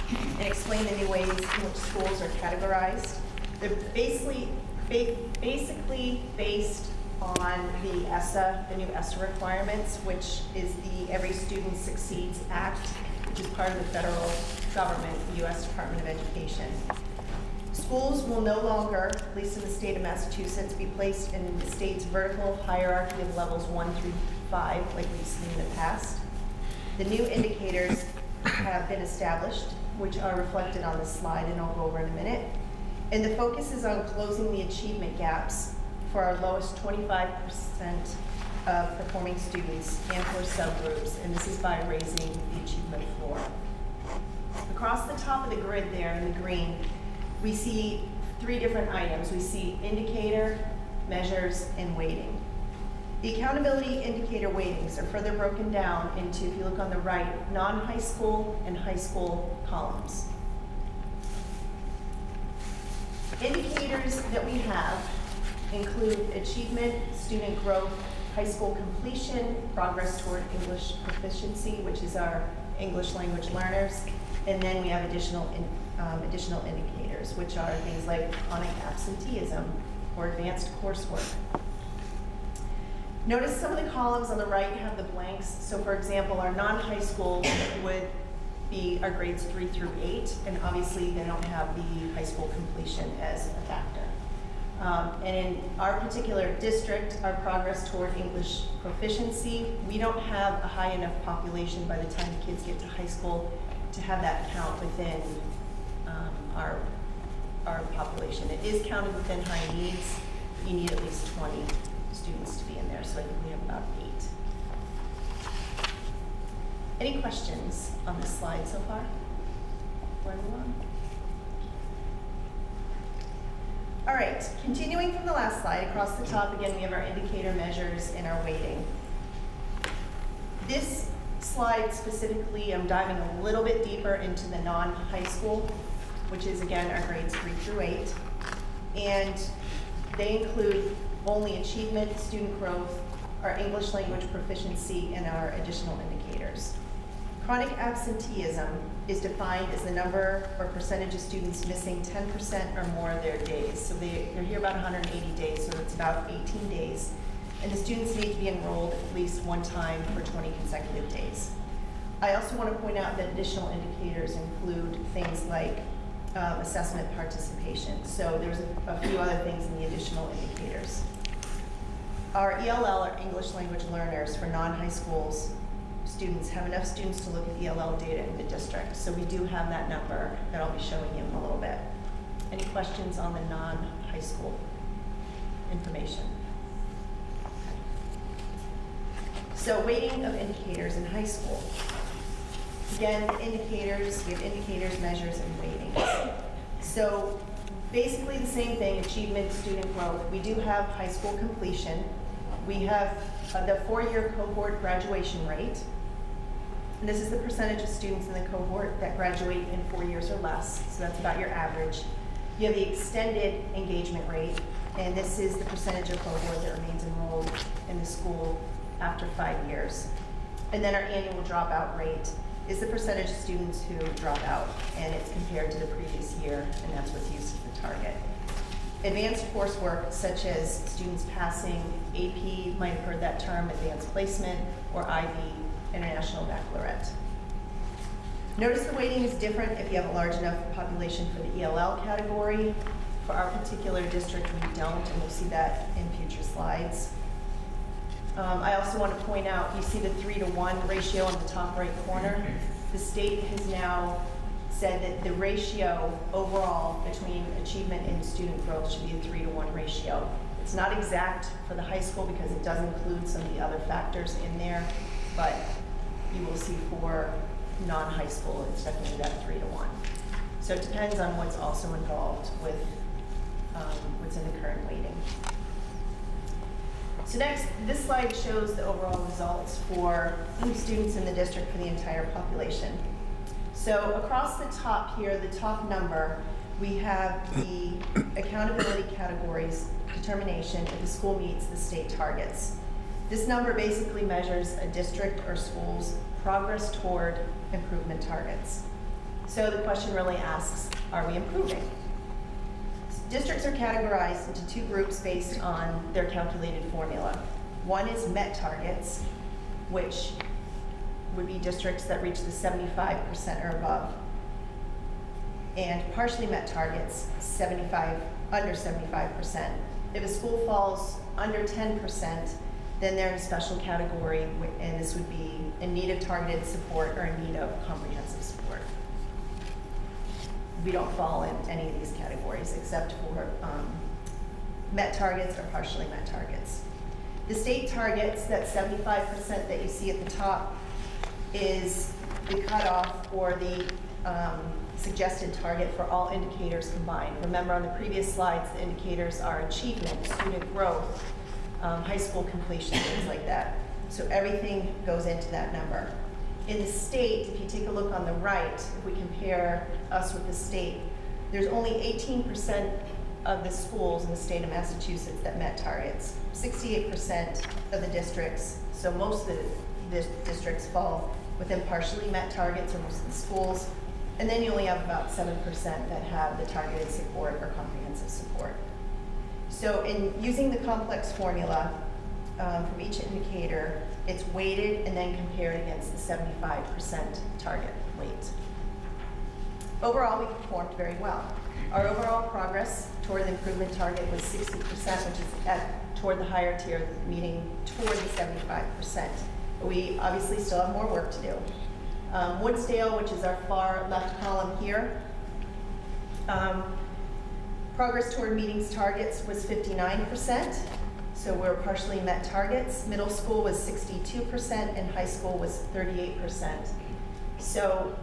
and explain the new ways in which schools are categorized. They're basically based on the ESSA, the new ESSA requirements, which is the Every Student Succeeds Act, which is part of the federal government, the U.S. Department of Education. Schools will no longer, at least in the state of Massachusetts, be placed in the state's vertical hierarchy of levels 1 through 5, like we've seen in the past. The new indicators have been established, which are reflected on this slide, and I'll go over in a minute. And the focus is on closing the achievement gaps for our lowest 25% of performing students and for subgroups, and this is by raising the achievement floor. Across the top of the grid there in the green, we see 3 different items. We see indicator, measures, and weighting. The accountability indicator weightings are further broken down into, if you look on the right, non-high school and high school columns. Indicators that we have include achievement, student growth, high school completion, progress toward English proficiency, which is our English language learners, and then we have additional indicators, which are things like chronic absenteeism or advanced coursework. Notice some of the columns on the right have the blanks. So for example, our non-high school would be our grades 3 through 8, and obviously they don't have the high school completion as a factor. And in our particular district, our progress toward English proficiency, we don't have a high enough population by the time the kids get to high school to have that count within our population. It is counted within high needs. You need at least 20 students to be in there, so I think we have about 8. Any questions on this slide so far? Before I move on? All right, continuing from the last slide, across the top again we have our indicator measures and our weighting. This slide specifically, I'm diving a little bit deeper into the non-high school, which is again our grades 3 through 8. And they include only achievement, student growth, our English language proficiency, and our additional indicators. Chronic absenteeism is defined as the number or percentage of students missing 10% or more of their days. So they're here about 180 days, so it's about 18 days. And the students need to be enrolled at least one time for 20 consecutive days. I also want to point out that additional indicators include things like assessment participation. So there's a few other things in the additional indicators. Our ELL, or English language learners for non-high schools, students have enough students to look at ELL data in the district. So we do have that number that I'll be showing you in a little bit. Any questions on the non-high school information? So weighting of indicators in high school. Again, indicators, we have indicators, measures, and weightings. So basically the same thing, achievement, student growth. We do have high school completion. We have the 4-year cohort graduation rate. And this is the percentage of students in the cohort that graduate in 4 years or less. So that's about your average. You have the extended engagement rate, and this is the percentage of cohort that remains enrolled in the school after 5 years. And then our annual dropout rate is the percentage of students who drop out, and it's compared to the previous year, and that's what's used as the target. Advanced coursework, such as students passing AP, you might have heard that term, advanced placement, or IB, International Baccalaureate. Notice the weighting is different if you have a large enough population for the ELL category. For our particular district, we don't, and we'll see that in future slides. I also want to point out, you see the 3-to-1 ratio on the top right corner. The state has now said that the ratio overall between achievement and student growth should be a 3-to-1 ratio. It's not exact for the high school because it does include some of the other factors in there, but you will see for non-high school, it's definitely that 3-to-1. So it depends on what's also involved with what's in the current weighting. So next, this slide shows the overall results for students in the district for the entire population. So across the top here, the top number, we have the accountability categories determination if the school meets the state targets. This number basically measures a district or school's progress toward improvement targets. So the question really asks, are we improving? Districts are categorized into 2 groups based on their calculated formula. One is met targets, which would be districts that reach the 75% or above. And partially met targets, under 75%. If a school falls under 10%, then they're in a special category, and this would be in need of targeted support or in need of comprehensive support. We don't fall in any of these categories except for met targets or partially met targets. The state targets, that 75% that you see at the top, is the cutoff or the suggested target for all indicators combined. Remember on the previous slides, the indicators are achievement, student growth, high school completion, things like that. So everything goes into that number. In the state, if you take a look on the right, if we compare us with the state, there's only 18% of the schools in the state of Massachusetts that met targets. 68% of the districts, so most of the districts fall within partially met targets, or most of the schools, and then you only have about 7% that have the targeted support or comprehensive support. So in using the complex formula from each indicator, it's weighted and then compared against the 75% target weight. Overall, we performed very well. Our overall progress toward the improvement target was 60%, which is toward the higher tier, meaning toward the 75%. But we obviously still have more work to do. Woodsdale, which is our far left column here, progress toward meeting targets was 59%, so we're partially met targets. Middle school was 62% and high school was 38%. So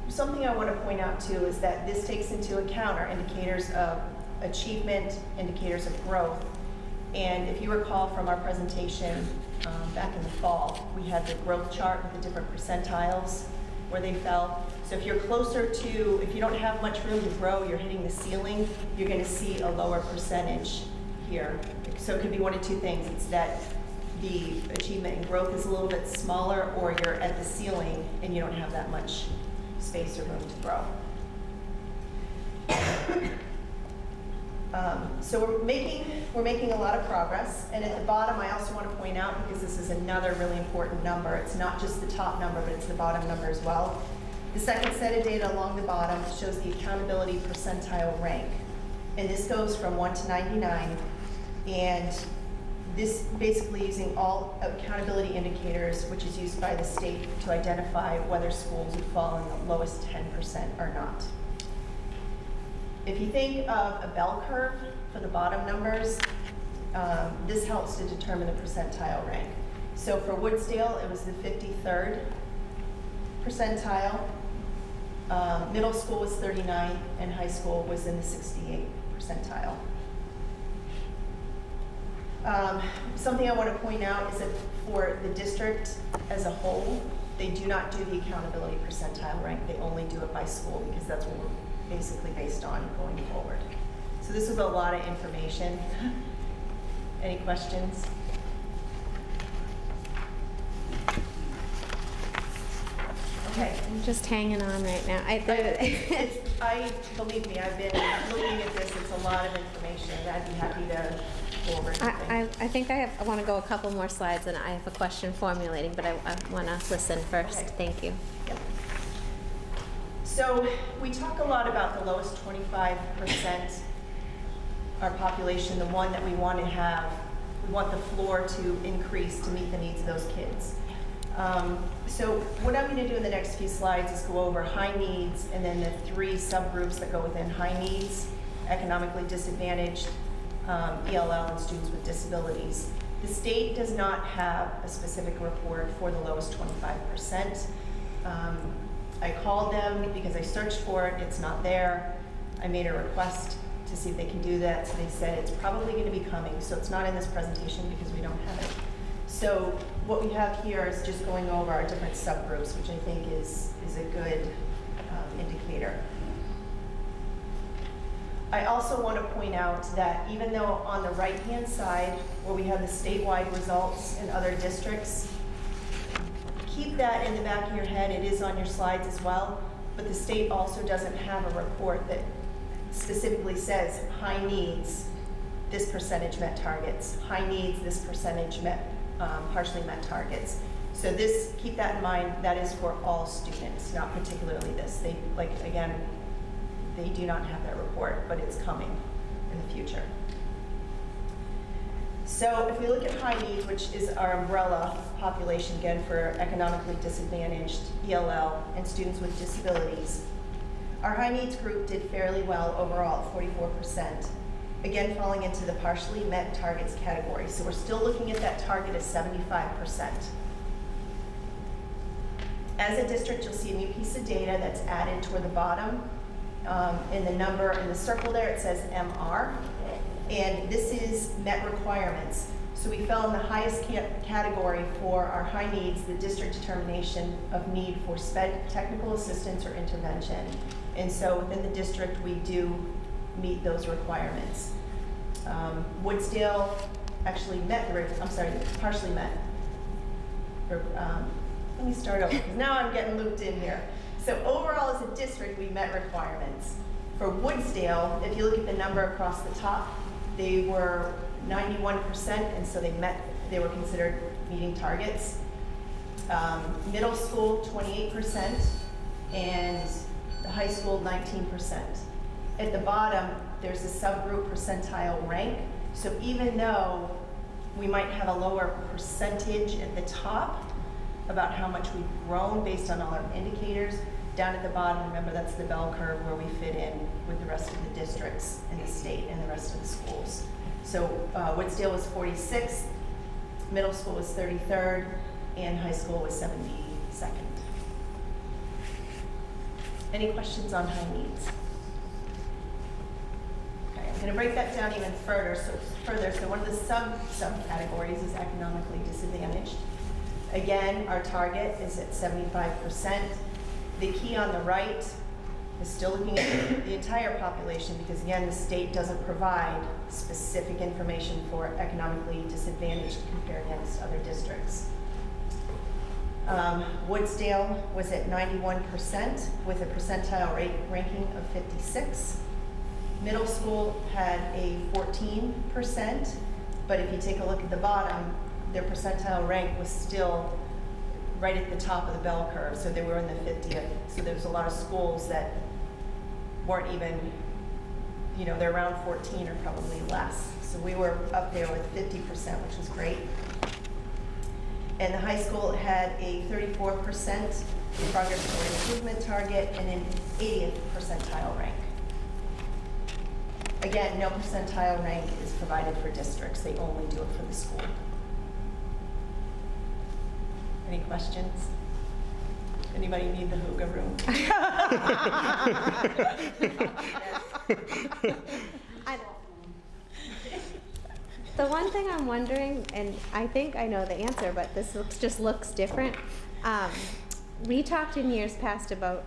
something I want to point out too is that this takes into account our indicators of achievement, indicators of growth. And if you recall from our presentation back in the fall, we had the growth chart with the different percentiles where they fell. So if you're closer to, if you don't have much room to grow, you're hitting the ceiling, you're going to see a lower percentage here. So it could be one of two things. It's that the achievement and growth is a little bit smaller, or you're at the ceiling and you don't have that much space or room to grow. So we're making a lot of progress, and at the bottom I also want to point out, because this is another really important number, it's not just the top number, but it's the bottom number as well. The second set of data along the bottom shows the accountability percentile rank, and this goes from 1 to 99, and this basically using all accountability indicators, which is used by the state to identify whether schools would fall in the lowest 10% or not. If you think of a bell curve for the bottom numbers, this helps to determine the percentile rank. So for Woodsdale, it was the 53rd percentile. Middle school was 39, and high school was in the 68th percentile. Something I want to point out is that for the district as a whole, they do not do the accountability percentile rank. They only do it by school, because that's what we're basically based on going forward. So this was a lot of information. Any questions? Okay. I'm just hanging on right now. Believe me, I've been looking at this. It's a lot of information. I'd be happy to go over anything. I think I want to go a couple more slides, and I have a question formulating, but I want to listen first. Okay. Thank you. Yep. So we talk a lot about the lowest 25%, our population, the one that we want to have. We want the floor to increase to meet the needs of those kids. So what I'm going to do in the next few slides is go over high needs, and then the 3 subgroups that go within high needs: economically disadvantaged, ELL, and students with disabilities. The state does not have a specific report for the lowest 25%. I called them because I searched for it. It's not there. I made a request to see if they can do that. So they said it's probably going to be coming. So it's not in this presentation because we don't have it. So what we have here is just going over our different subgroups, which I think is a good indicator. I also want to point out that even though on the right-hand side, where we have the statewide results in other districts, keep that in the back of your head. It is on your slides as well, but the state also doesn't have a report that specifically says high needs, this percentage met targets, high needs, this percentage met, partially met targets. So this, keep that in mind, that is for all students, not particularly this. They, like, again, they do not have that report, but it's coming in the future. So if we look at high needs, which is our umbrella population, again, for economically disadvantaged, ELL, and students with disabilities, our high needs group did fairly well overall, 44%, again falling into the partially met targets category. So we're still looking at that target of 75%. As a district, you'll see a new piece of data that's added toward the bottom. In the number in the circle there, it says MR. And this is met requirements. So we fell in the highest category for our high needs, the district determination of need for technical assistance or intervention. And so within the district, we do meet those requirements. Woodsdale actually met, partially met. Let me start over, because now I'm getting looped in here. So overall as a district, we met requirements. For Woodsdale, if you look at the number across the top, they were 91%, and so they were considered meeting targets. Middle school, 28%, and The high school, 19%. At the bottom, there's a subgroup percentile rank. So even though we might have a lower percentage at the top about how much we've grown based on all our indicators, down at the bottom, remember that's the bell curve where we fit in with the rest of the districts in the state and the rest of the schools. So Woodsdale was 46th, middle school was 33rd, and high school was 72nd. Any questions on high needs? Okay, I'm going to break that down even further. So one of the subcategories is economically disadvantaged. Again, our target is at 75%. The key on the right is still looking at the entire population because, again, the state doesn't provide specific information for economically disadvantaged compared against other districts. Woodsdale was at 91% with a percentile ranking of 56. Middle school had a 14%, but if you take a look at the bottom, their percentile rank was still right at the top of the bell curve, so they were in the 50th. So there was a lot of schools that weren't even, you know, they're around 14 or probably less. So we were up there with 50%, which was great. And the high school had a 34% progress toward improvement target and an 80th percentile rank. Again, no percentile rank is provided for districts. They only do it for the school. Any questions? Anybody need the hookah room? The one thing I'm wondering, and I think I know the answer, but this just looks different. We talked in years past about,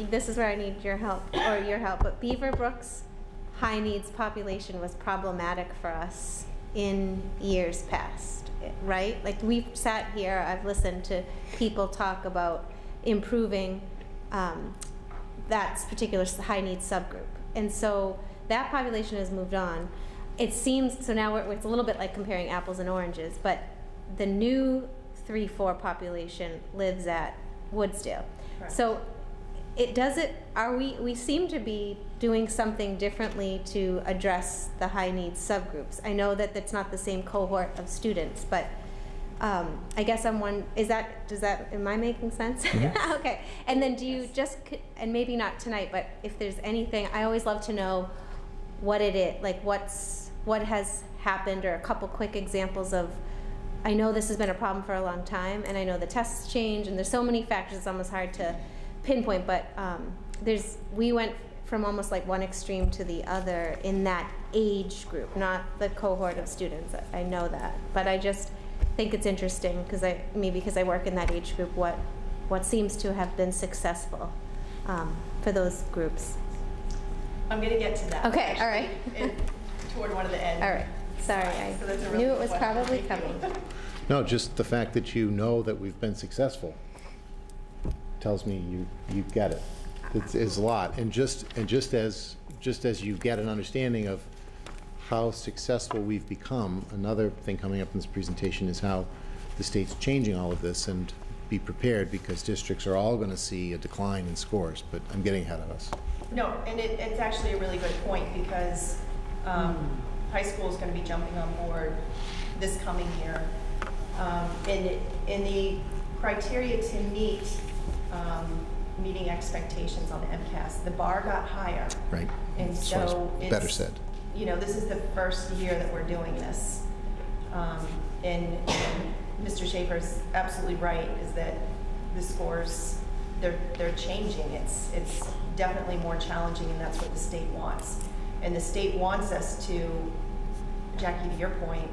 this is where I need your help, but Beaverbrook's high needs population was problematic for us in years past, right? Like we've sat here, I've listened to people talk about improving that particular high needs subgroup. And so that population has moved on. It seems, so now it's a little bit like comparing apples and oranges, but the new 3-4 population lives at Woodsdale. Correct. So we seem to be doing something differently to address the high needs subgroups. I know that that's not the same cohort of students, but I guess am I making sense? Mm-hmm. Okay, and then do you and maybe not tonight, but if there's anything, I always love to know what it is, like what has happened, or a couple quick examples of, I know this has been a problem for a long time, and I know the tests change, and there's so many factors, it's almost hard to pinpoint, but we went from almost like one extreme to the other in that age group, not the cohort of students. I know that, but I just think it's interesting because I work in that age group, what seems to have been successful for those groups. I'm going to get to that. Okay, actually, all right. Toward one of the ends. All right, sorry, So that's a I really knew it good was question. probably coming. No, just the fact that you know that we've been successful tells me you get it. It's a lot, and just as you get an understanding of how successful we've become, another thing coming up in this presentation is how the state's changing all of this, and be prepared because districts are all going to see a decline in scores, but I'm getting ahead of us. No, and it's actually a really good point because high school is going to be jumping on board this coming year. In the criteria to meet meeting expectations on the MCAS, the bar got higher. Right. And so it's better said. You know, this is the first year that we're doing this. And Mr. Schaefer's absolutely right, is that the scores, they're changing. It's definitely more challenging, and that's what the state wants. And the state wants us to, Jackie, to your point,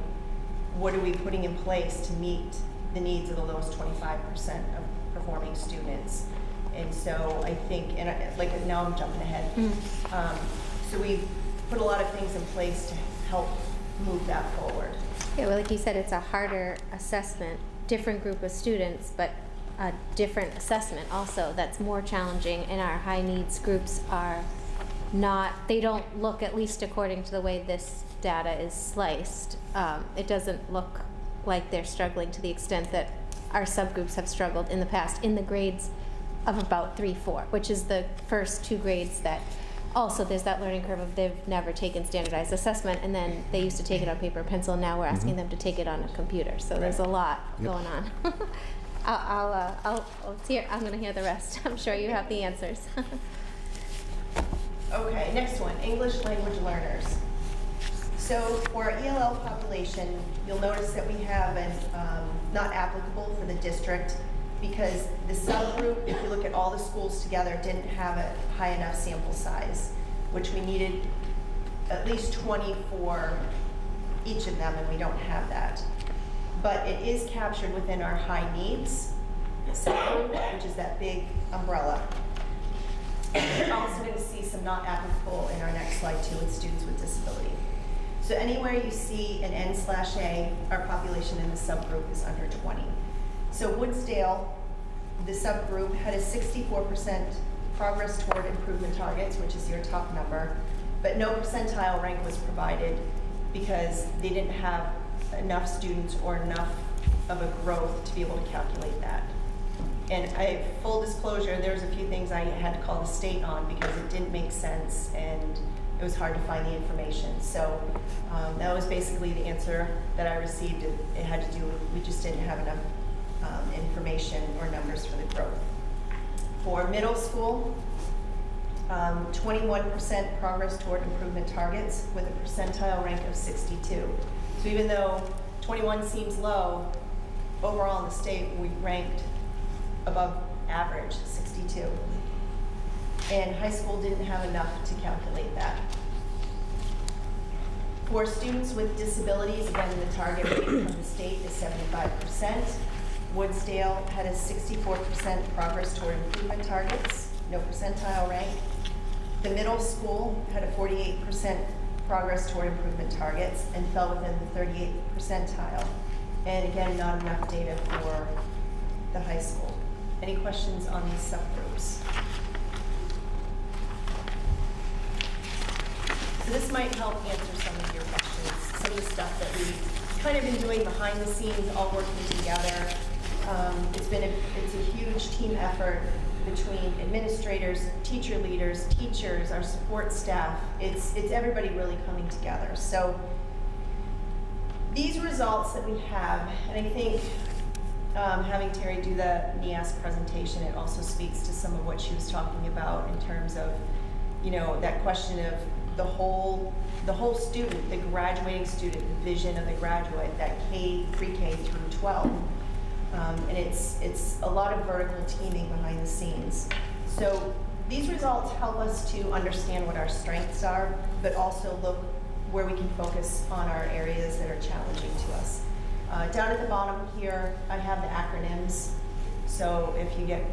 what are we putting in place to meet the needs of the lowest 25% of performing students? And so I think, and now I'm jumping ahead. So we've put a lot of things in place to help move that forward. Yeah, well, like you said, it's a harder assessment, different group of students, but a different assessment also that's more challenging, and our high needs groups are not, they don't look, at least according to the way this data is sliced, it doesn't look like they're struggling to the extent that our subgroups have struggled in the past in the grades of about 3-4, which is the first 2 grades that also there's that learning curve of they've never taken standardized assessment, and then they used to take it on paper and pencil, and now we're asking them to take it on a computer. So there's a lot going on. I'm going to hear the rest. I'm sure you have the answers. Okay, next one, English language learners. So for our ELL population, you'll notice that we have an not applicable for the district because the subgroup, if you look at all the schools together, didn't have a high enough sample size, which we needed at least 20 for each of them, and we don't have that. But it is captured within our high needs subgroup, which is that big umbrella. And we're also going to see some not applicable in our next slide too with students with disability. So anywhere you see an N/A, our population in the subgroup is under 20. So Woodsdale, the subgroup, had a 64% progress toward improvement targets, which is your top number, but no percentile rank was provided because they didn't have enough students or enough of a growth to be able to calculate that. And full disclosure, there's a few things I had to call the state on because it didn't make sense and it was hard to find the information. So that was basically the answer that I received. It had to do with, we just didn't have enough information or numbers for the growth. For middle school, 21% progress toward improvement targets with a percentile rank of 62. So even though 21 seems low, overall in the state we ranked above average, 62. And high school didn't have enough to calculate that. For students with disabilities, again, the target rate from the state is 75%. Woodsdale had a 64% progress toward improvement targets, no percentile rank. The middle school had a 48% progress toward improvement targets and fell within the 38th percentile. And again, not enough data for the high school. Any questions on these subgroups? So this might help answer some of your questions, some of the stuff that we've kind of been doing behind the scenes, all working together. It's a huge team effort between administrators, teacher leaders, teachers, our support staff. It's everybody really coming together. So these results that we have, and I think having Terry do the NEAS presentation, it also speaks to some of what she was talking about in terms of, you know, that question of the whole student, the graduating student, the vision of the graduate, that pre-K through 12. And it's a lot of vertical teaming behind the scenes. So these results help us to understand what our strengths are, but also look where we can focus on our areas that are challenging to us. Down at the bottom here, I have the acronyms. So if you get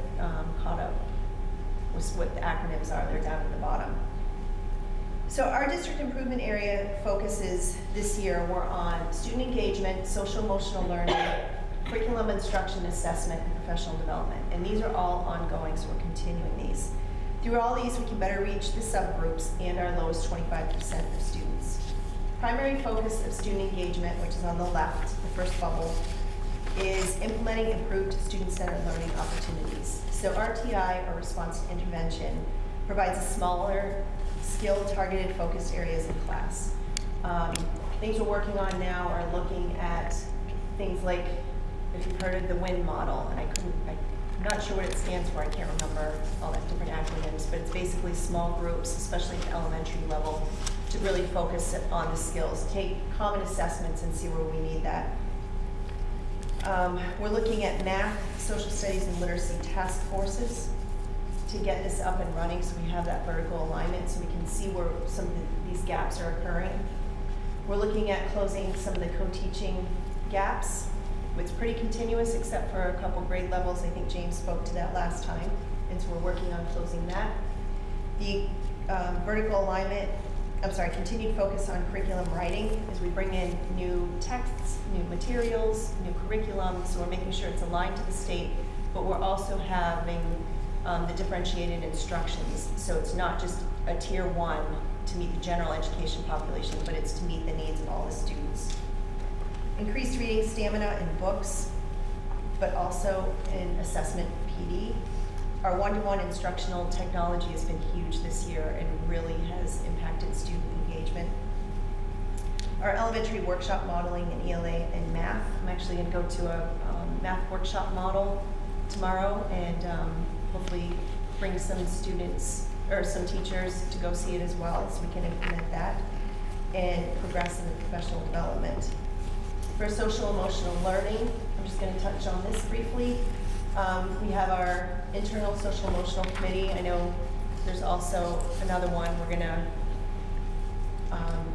caught up with what the acronyms are, they're down at the bottom. So our district improvement area focuses this year were on student engagement, social emotional learning, curriculum instruction, assessment, and professional development. And these are all ongoing, so we're continuing these. Through all these, we can better reach the subgroups and our lowest 25% of students. Primary focus of student engagement, which is on the left, the first bubble, is implementing improved student-centered learning opportunities. So RTI, or response to intervention, provides a smaller, skill-targeted focused areas in class. Things we're working on now are looking at things like, if you've heard of the WIN model, and I'm not sure what it stands for, I can't remember all the different acronyms, but it's basically small groups, especially at the elementary level, to really focus on the skills, take common assessments and see where we need that. We're looking at math, social studies, and literacy task forces to get this up and running so we have that vertical alignment so we can see where some of these gaps are occurring. We're looking at closing some of the co-teaching gaps. It's pretty continuous except for a couple grade levels. I think James spoke to that last time, and so we're working on closing that. The continued focus on curriculum writing as we bring in new texts, new materials, new curriculum, so we're making sure it's aligned to the state, but we're also having the differentiated instructions, so it's not just a tier 1 to meet the general education population, but it's to meet the needs of all the students. Increased reading stamina in books, but also in assessment PD. Our one-to-one instructional technology has been huge this year and really has impacted student engagement. Our elementary workshop modeling in ELA and math. I'm actually going to go to a math workshop model tomorrow and hopefully bring some students or some teachers to go see it as well so we can implement that and progress in the professional development. For social emotional learning, I'm just going to touch on this briefly. We have our internal social emotional committee. I know there's also another one. We're going to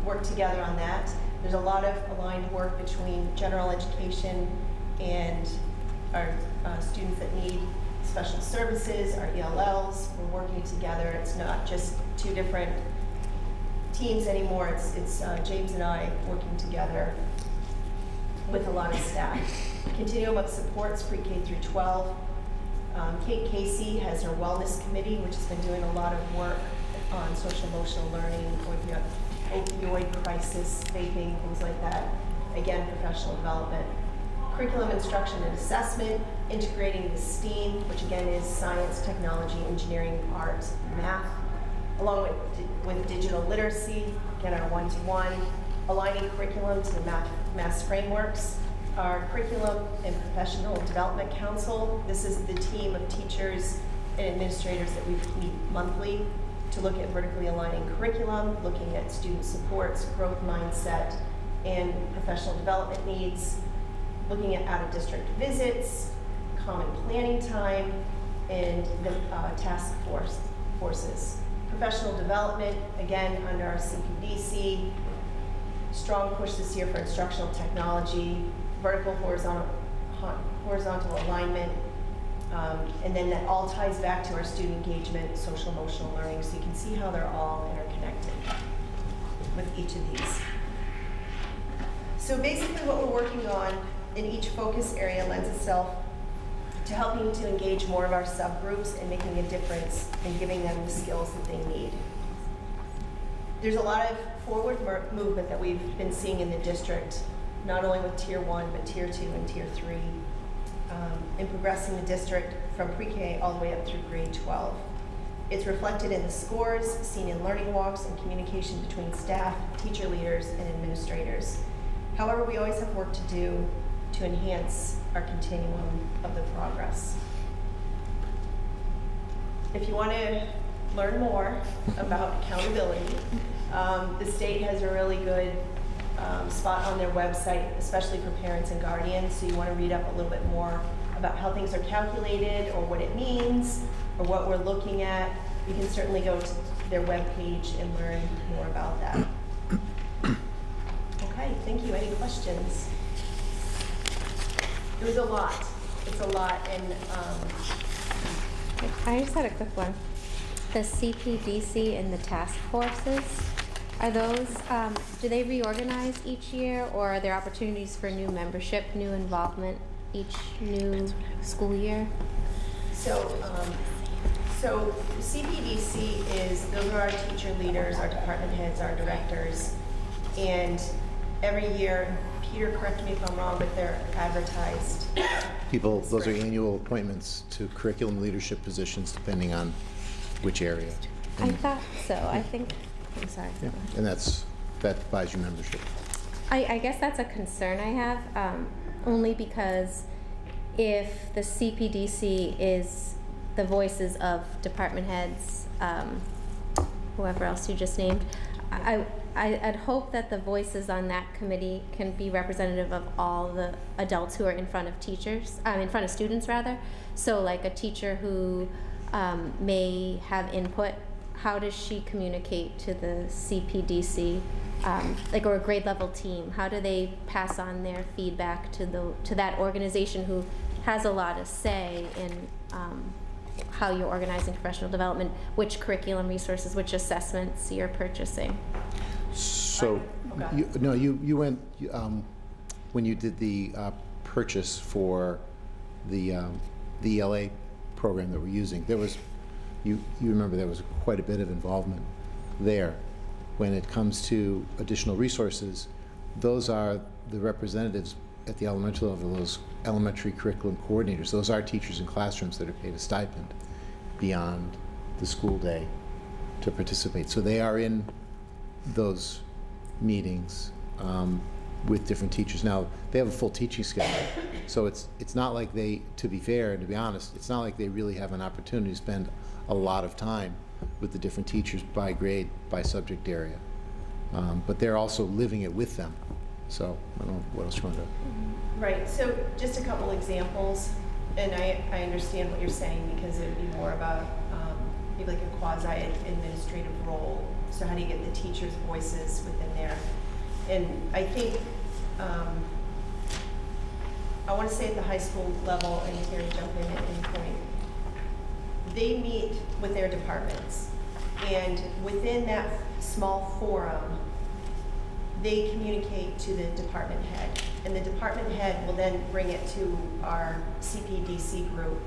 work together on that. There's a lot of aligned work between general education and our students that need special services, our ELLs. We're working together. It's not just two different teams anymore. It's James and I working together with a lot of staff. Continuum of supports pre-K through 12. Kate Casey has her wellness committee, which has been doing a lot of work on social emotional learning, opioid crisis, vaping, things like that. Again, professional development. Curriculum instruction and assessment, integrating the STEAM, which again is science, technology, engineering, art, math, along with digital literacy, again our one-to-one, aligning curriculum to the mass frameworks. Our Curriculum and Professional Development Council, this is the team of teachers and administrators that we meet monthly to look at vertically aligning curriculum, looking at student supports, growth mindset, and professional development needs, looking at out-of-district visits, common planning time, and the task forces. Professional development, again, under our CPDC, strong push this year for instructional technology, vertical horizontal alignment, and then that all ties back to our student engagement, social emotional learning, so you can see how they're all interconnected with each of these. So basically what we're working on in each focus area lends itself to helping to engage more of our subgroups and making a difference and giving them the skills that they need. There's a lot of forward movement that we've been seeing in the district, not only with Tier 1, but Tier 2 and Tier 3, in progressing the district from pre-K all the way up through grade 12. It's reflected in the scores, seen in learning walks, and communication between staff, teacher leaders, and administrators. However, we always have work to do to enhance our continuum of the progress. If you want to learn more about accountability, the state has a really good spot on their website, especially for parents and guardians, so you want to read up a little bit more about how things are calculated or what it means or what we're looking at. You can certainly go to their webpage and learn more about that. Okay, thank you. Any questions? It was a lot. It's a lot, and I just had a quick one. The CPDC and the task forces, are those, do they reorganize each year, or are there opportunities for new membership, new involvement each new school year? so CPDC those are our teacher leaders, our department heads, our directors, and every year, Peter, correct me if I'm wrong, but they're advertised. Those are annual appointments to curriculum leadership positions depending on which area. I thought so. I think, I'm sorry. Yeah, and that buys you membership. I guess that's a concern I have, only because if the CPDC is the voices of department heads, whoever else you just named, I'd hope that the voices on that committee can be representative of all the adults who are in front of teachers, in front of students rather. So like a teacher who may have input, how does she communicate to the CPDC, or a grade level team? How do they pass on their feedback to that organization who has a lot of say in how you're organizing professional development, which curriculum resources, which assessments you're purchasing? So, you went, when you did the purchase for the ELA program that we're using, there was, you remember there was quite a bit of involvement there. When it comes to additional resources, those are the representatives at the elementary level, those elementary curriculum coordinators. Those are teachers in classrooms that are paid a stipend. beyond the school day to participate. So they are in those meetings with different teachers. Now, they have a full teaching schedule, so it's not like they, to be fair and to be honest, it's not like they really have an opportunity to spend a lot of time with the different teachers by grade, by subject area. But they're also living it with them. So I don't know what else you want to. Right, so just a couple examples, and I understand what you're saying because it would be more about maybe like a quasi-administrative role. So how do you get the teachers' voices within there? And I think, I want to say at the high school level, and Terry jump in at any point, they meet with their departments. And within that small forum, they communicate to the department head. And the department head will then bring it to our CPDC group.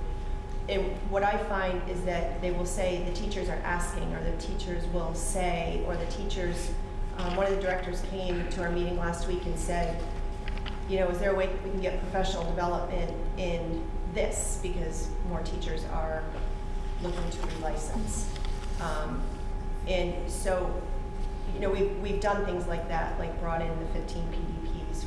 And what I find is that they will say the teachers are asking, or the teachers will say, or the teachers, one of the directors came to our meeting last week and said, you know, is there a way we can get professional development in this? Because more teachers are looking to relicense. And so, you know, we've done things like that, like brought in the 15 PDPs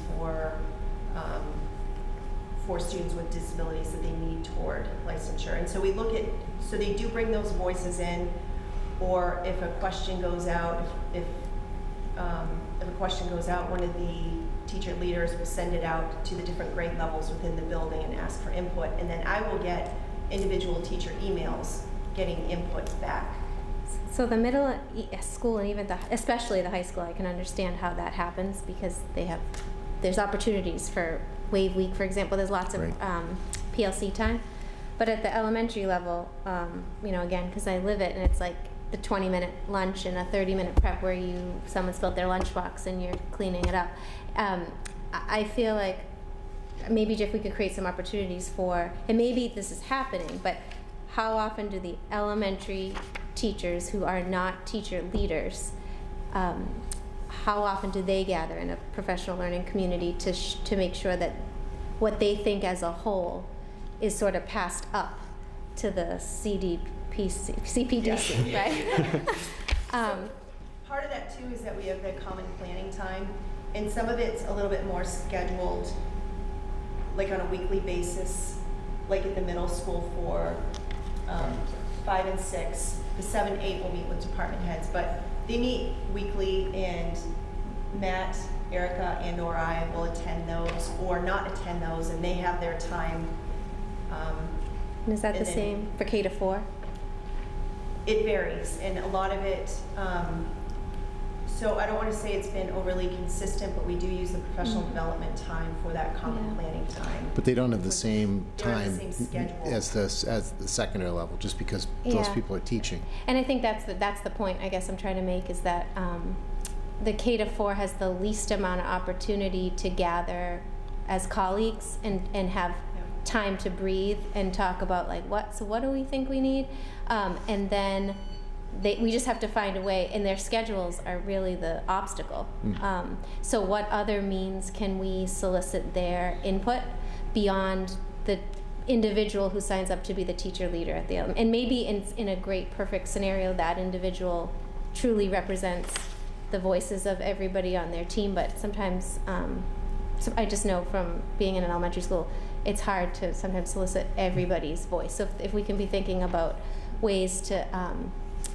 for students with disabilities that they need toward licensure. And so we look at, so they do bring those voices in, or if a question goes out, if a question goes out, one of the teacher leaders will send it out to the different grade levels within the building and ask for input. And then I will get individual teacher emails getting input back. So the middle school and even especially the high school, I can understand how that happens because there's opportunities for Wave Week, for example. There's lots of PLC time. But at the elementary level, you know, again, because I live it, and it's like the 20-minute lunch and a 30-minute prep where someone spilled their lunchbox and you're cleaning it up. I feel like maybe if we could create some opportunities for, and maybe this is happening, but how often do the elementary teachers who are not teacher leaders, how often do they gather in a professional learning community to make sure that what they think as a whole is sort of passed up to the CPDC, yeah. Right? So part of that too is that we have the common planning time, and some of it's a little bit more scheduled, like on a weekly basis, like at the middle school for 5 and 6. The 7, 8 will meet with department heads, but they meet weekly, and Matt, Erica, and or I will attend those or not attend those, and they have their time. And is that the same for K to 4? It varies, and a lot of it, so I don't want to say it's been overly consistent, but we do use the professional development time for that common planning time. But they don't have the same time the same schedule as the secondary level, just because those people are teaching. And I think that's the point I guess I'm trying to make, is that the K to 4 has the least amount of opportunity to gather as colleagues and have time to breathe and talk about like what do we think we need, and then we just have to find a way, and their schedules are really the obstacle. So what other means can we solicit their input beyond the individual who signs up to be the teacher leader at the and maybe in a great perfect scenario that individual truly represents the voices of everybody on their team, but sometimes so I just know from being in an elementary school, it's hard to sometimes solicit everybody's voice. So if we can be thinking about ways to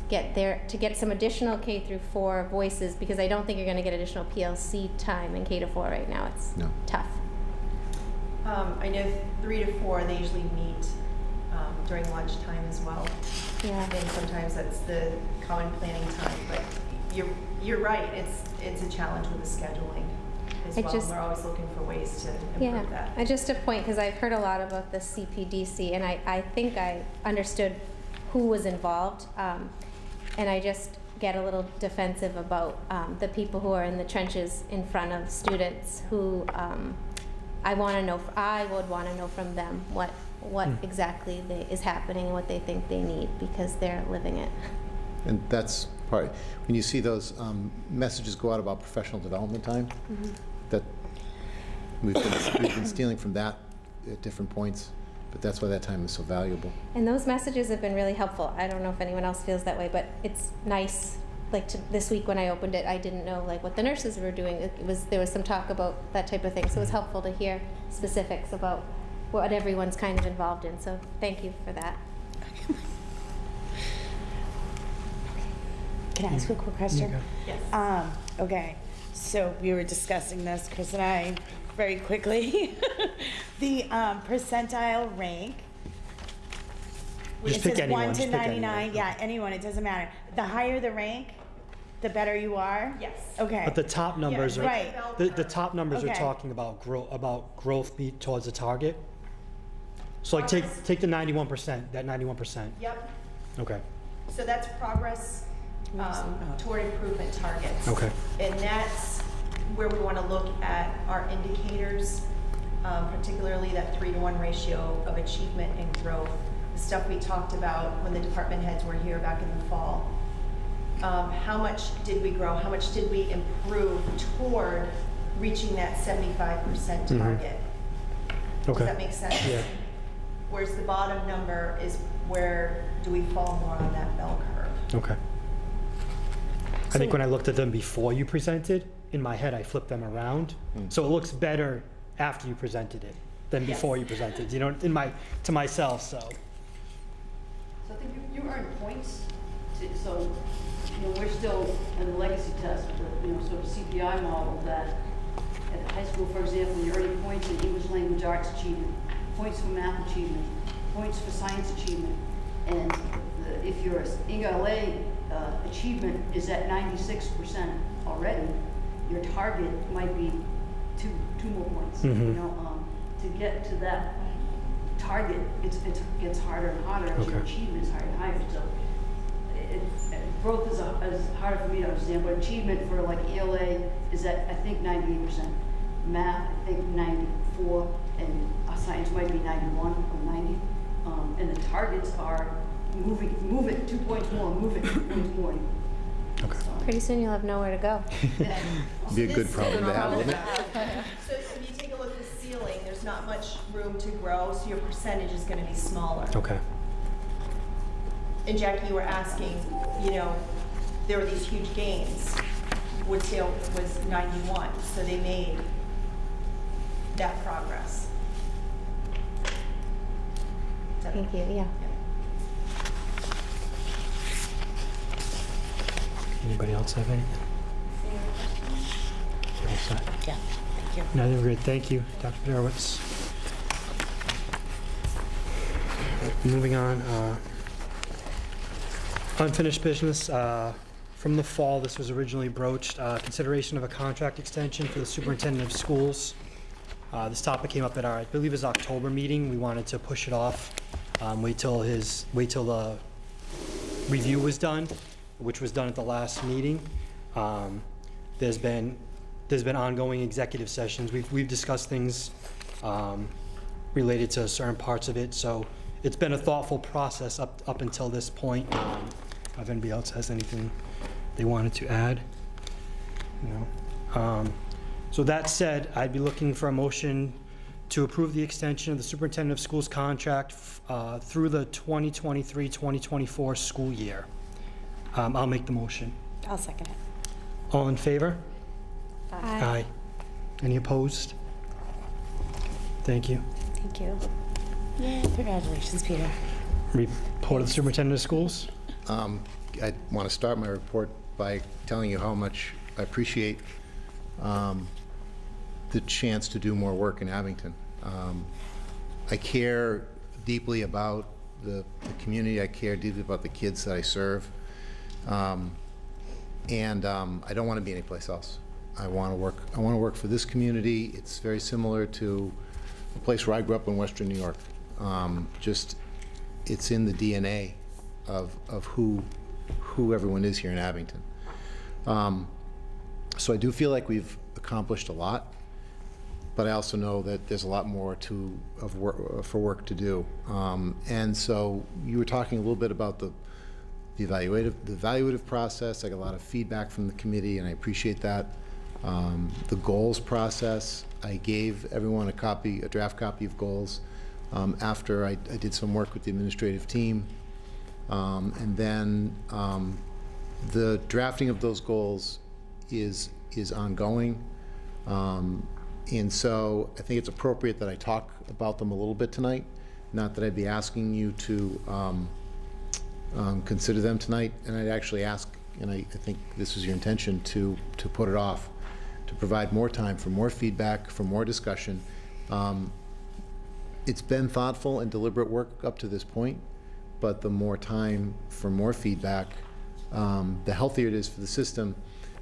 get some additional K through 4 voices, because I don't think you're going to get additional PLC time in K to 4 right now. It's tough. I know 3 to 4 they usually meet during lunchtime as well. Yeah. And sometimes that's the common planning time. But you're right. It's a challenge with the scheduling as well. We're always looking for ways to improve that. Just a point, because I've heard a lot about the CPDC, and I think I understood who was involved, and I just get a little defensive about the people who are in the trenches in front of students who I would want to know from them what exactly is happening and what they think they need, because they're living it. And that's part, when you see those messages go out about professional development time, that we've been stealing from that at different points, But that's why that time is so valuable. And those messages have been really helpful. I don't know if anyone else feels that way, but it's nice. Like this week when I opened it, I didn't know like what the nurses were doing. There was some talk about that type of thing, so it was helpful to hear specifics about what everyone's kind of involved in. So thank you for that. Can I ask you a quick question? Yes. Okay, so we were discussing this, Chris and I, very quickly. The percentile rank. Just It pick says anyone, 1 to just pick 99, anyone. yeah, anyone, it doesn't matter. The higher the rank, the better you are? Yes. Okay. But the top numbers Yeah, are, right. the top numbers are Okay. talking about growth beat towards the target. So like take the 91%, that 91%. Yep. Okay. So that's progress toward improvement targets. Okay. And that's where we want to look at our indicators, particularly that 3-to-1 ratio of achievement and growth. The stuff we talked about when the department heads were here back in the fall. How much did we grow? How much did we improve toward reaching that 75% target? Does Okay. that make sense? Yeah. Whereas the bottom number is where do we fall more on that bell curve? Okay. I think when I looked at them before you presented, in my head I flipped them around. So it looks better after you presented it than before you presented, you know, to myself, so. So I think you earn points, so, you know, we're still in the legacy test, but, you know, sort of CPI model that at the high school, for example, you're earning points in English language arts achievement, points for math achievement, points for science achievement, and if your ELA achievement is at 96% already, your target might be two more points. You know, to get to that target, it gets harder and harder as your Okay. achievement is higher and higher. So growth is harder for me to understand, but achievement for like ELA is at, I think, 98%. Math, I think 94, and science might be 91 or 90. And the targets are move it 2 points more, move it 2 points more. Okay. Pretty soon you'll have nowhere to go. Be a good problem to have, wouldn't it? So if you take a look at the ceiling, there's not much room to grow, so your percentage is going to be smaller. Okay. And Jackie, you were asking, you know, there were these huge gains. Woodsdale was 91, so they made that progress. Thank you, yeah. Anybody else have anything? You're all set. Yeah, thank you. No, they're good. Thank you, Dr. Derowitz. Moving on, unfinished business. From the fall, this was originally broached, consideration of a contract extension for the superintendent of schools. This topic came up at our, I believe, his October meeting. We wanted to push it off, wait till the review was done, which was done at the last meeting. There's been ongoing executive sessions. We've discussed things related to certain parts of it, so it's been a thoughtful process up until this point. If anybody else has anything they wanted to add, no. So that said, I'd be looking for a motion to approve the extension of the superintendent of schools contract through the 2023-2024 school year. I'll make the motion. I'll second it. All in favor? Aye. Any opposed? Thank you. Thank you. Yay, congratulations, Peter. Report of the superintendent of schools. I want to start my report by telling you how much I appreciate the chance to do more work in Abington. I care deeply about the community. I care deeply about the kids that I serve. And I don't want to be anyplace else. I want to work for this community. It's very similar to a place where I grew up in Western New York. Just, it's in the DNA of who everyone is here in Abington. So I do feel like we've accomplished a lot, but I also know that there's a lot more for work to do. And so you were talking a little bit about the evaluative process. I got a lot of feedback from the committee, and I appreciate that. The goals process, I gave everyone a draft copy of goals. after I did some work with the administrative team. And then the drafting of those goals is ongoing. And so I think it's appropriate that I talk about them a little bit tonight. Not that I'd be asking you to consider them tonight, and I'd actually ask, and I think this was your intention, to put it off, to provide more time for more feedback, for more discussion. It's been thoughtful and deliberate work up to this point, but the more time for more feedback, the healthier it is for the system,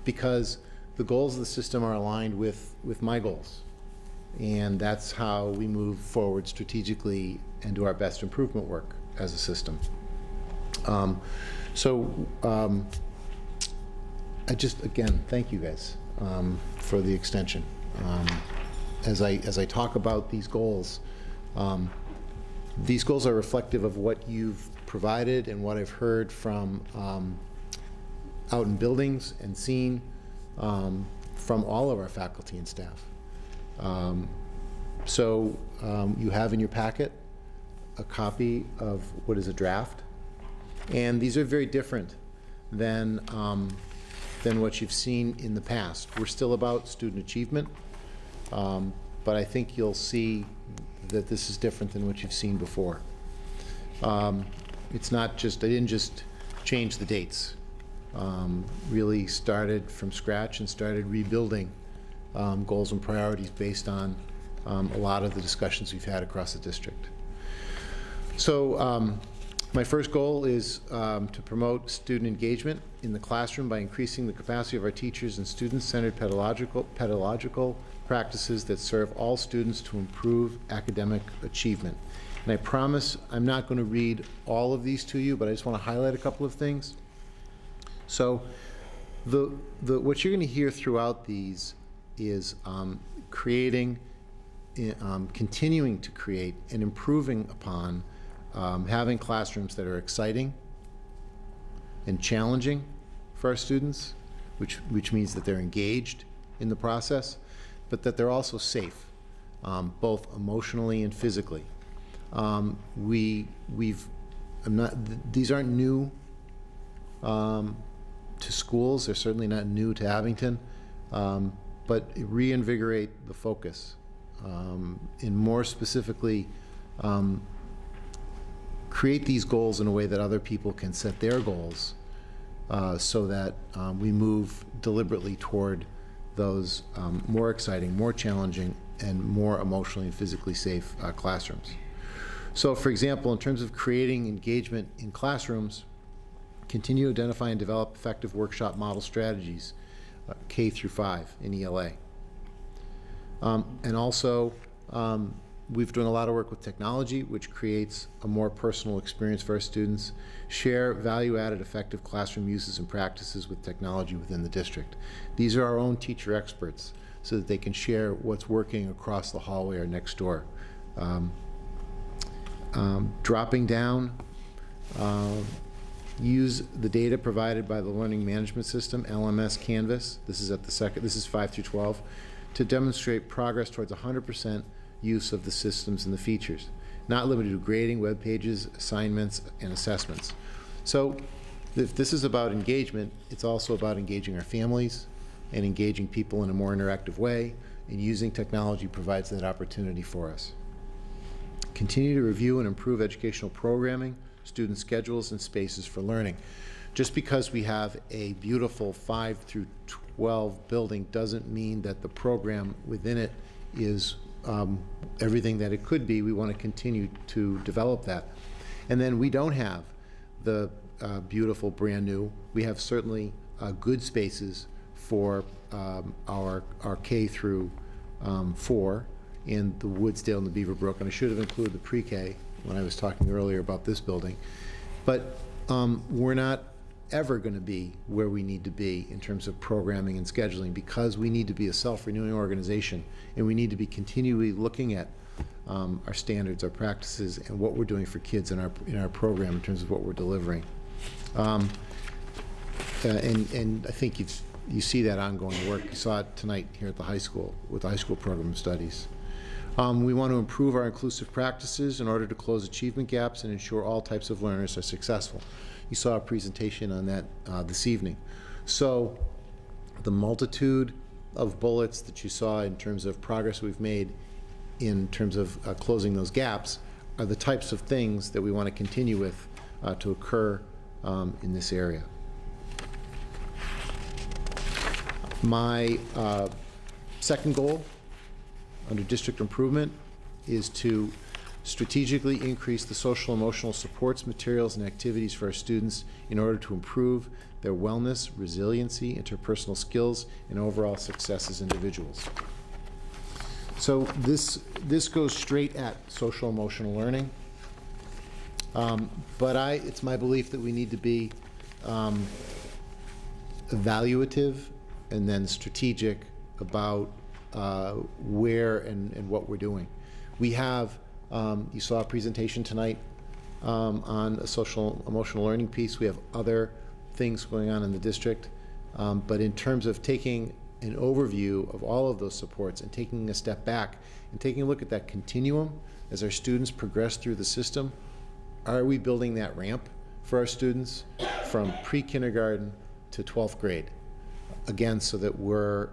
because the goals of the system are aligned with my goals. And that's how we move forward strategically and do our best improvement work as a system. I just, again, thank you guys for the extension. As I talk about these goals are reflective of what you've provided and what I've heard from out in buildings and seen from all of our faculty and staff. You have in your packet a copy of what is a draft, and these are very different than what you've seen in the past. We're still about student achievement, but I think you'll see that this is different than what you've seen before. It's not just, I didn't just change the dates. Really started from scratch and started rebuilding goals and priorities based on a lot of the discussions we've had across the district. So my first goal is to promote student engagement in the classroom by increasing the capacity of our teachers and student-centered pedagogical practices that serve all students to improve academic achievement. And I promise I'm not going to read all of these to you, but I just want to highlight a couple of things. So what you're going to hear throughout these is continuing to create and improving upon having classrooms that are exciting and challenging for our students, which means that they're engaged in the process, but that they're also safe, both emotionally and physically. These aren't new to schools. They're certainly not new to Abington, but reinvigorate the focus, and more specifically, create these goals in a way that other people can set their goals, so that we move deliberately toward those more exciting, more challenging, and more emotionally and physically safe classrooms. So, for example, in terms of creating engagement in classrooms, continue to identify and develop effective workshop model strategies, K through 5 in ELA. And also, we've done a lot of work with technology, which creates a more personal experience for our students. Share value-added effective classroom uses and practices with technology within the district. These are our own teacher experts, so that they can share what's working across the hallway or next door. Dropping down, use the data provided by the Learning Management System, LMS Canvas. This is at the second, this is 5 through 12, to demonstrate progress towards 100% use of the systems and the features, not limited to grading, web pages, assignments, and assessments. So if this is about engagement, it's also about engaging our families and engaging people in a more interactive way, and using technology provides that opportunity for us. Continue to review and improve educational programming, student schedules, and spaces for learning. Just because we have a beautiful 5 through 12 building doesn't mean that the program within it is everything that it could be. We want to continue to develop that. And then we don't have the beautiful brand new. We have certainly good spaces for our K through 4 in the Woodsdale and the Beaverbrook, and I should have included the pre-K when I was talking earlier about this building. But we're not ever going to be where we need to be in terms of programming and scheduling, because we need to be a self-renewing organization, and we need to be continually looking at our standards, our practices, and what we're doing for kids in our program in terms of what we're delivering. And I think you see that ongoing work. You saw it tonight here at the high school with the high school program studies. We want to improve our inclusive practices in order to close achievement gaps and ensure all types of learners are successful. You saw a presentation on that this evening. So the multitude of bullets that you saw in terms of progress we've made in terms of closing those gaps are the types of things that we want to continue with to occur in this area. My second goal under district improvement is to strategically increase the social emotional supports, materials, and activities for our students in order to improve their wellness, resiliency, interpersonal skills, and overall success as individuals. So this goes straight at social emotional learning. But it's my belief that we need to be evaluative and then strategic about where and what we're doing. We have, you saw a presentation tonight on a social emotional learning piece. We have other things going on in the district. But in terms of taking an overview of all of those supports and taking a step back and taking a look at that continuum as our students progress through the system, are we building that ramp for our students from pre-kindergarten to 12th grade? Again, so that we're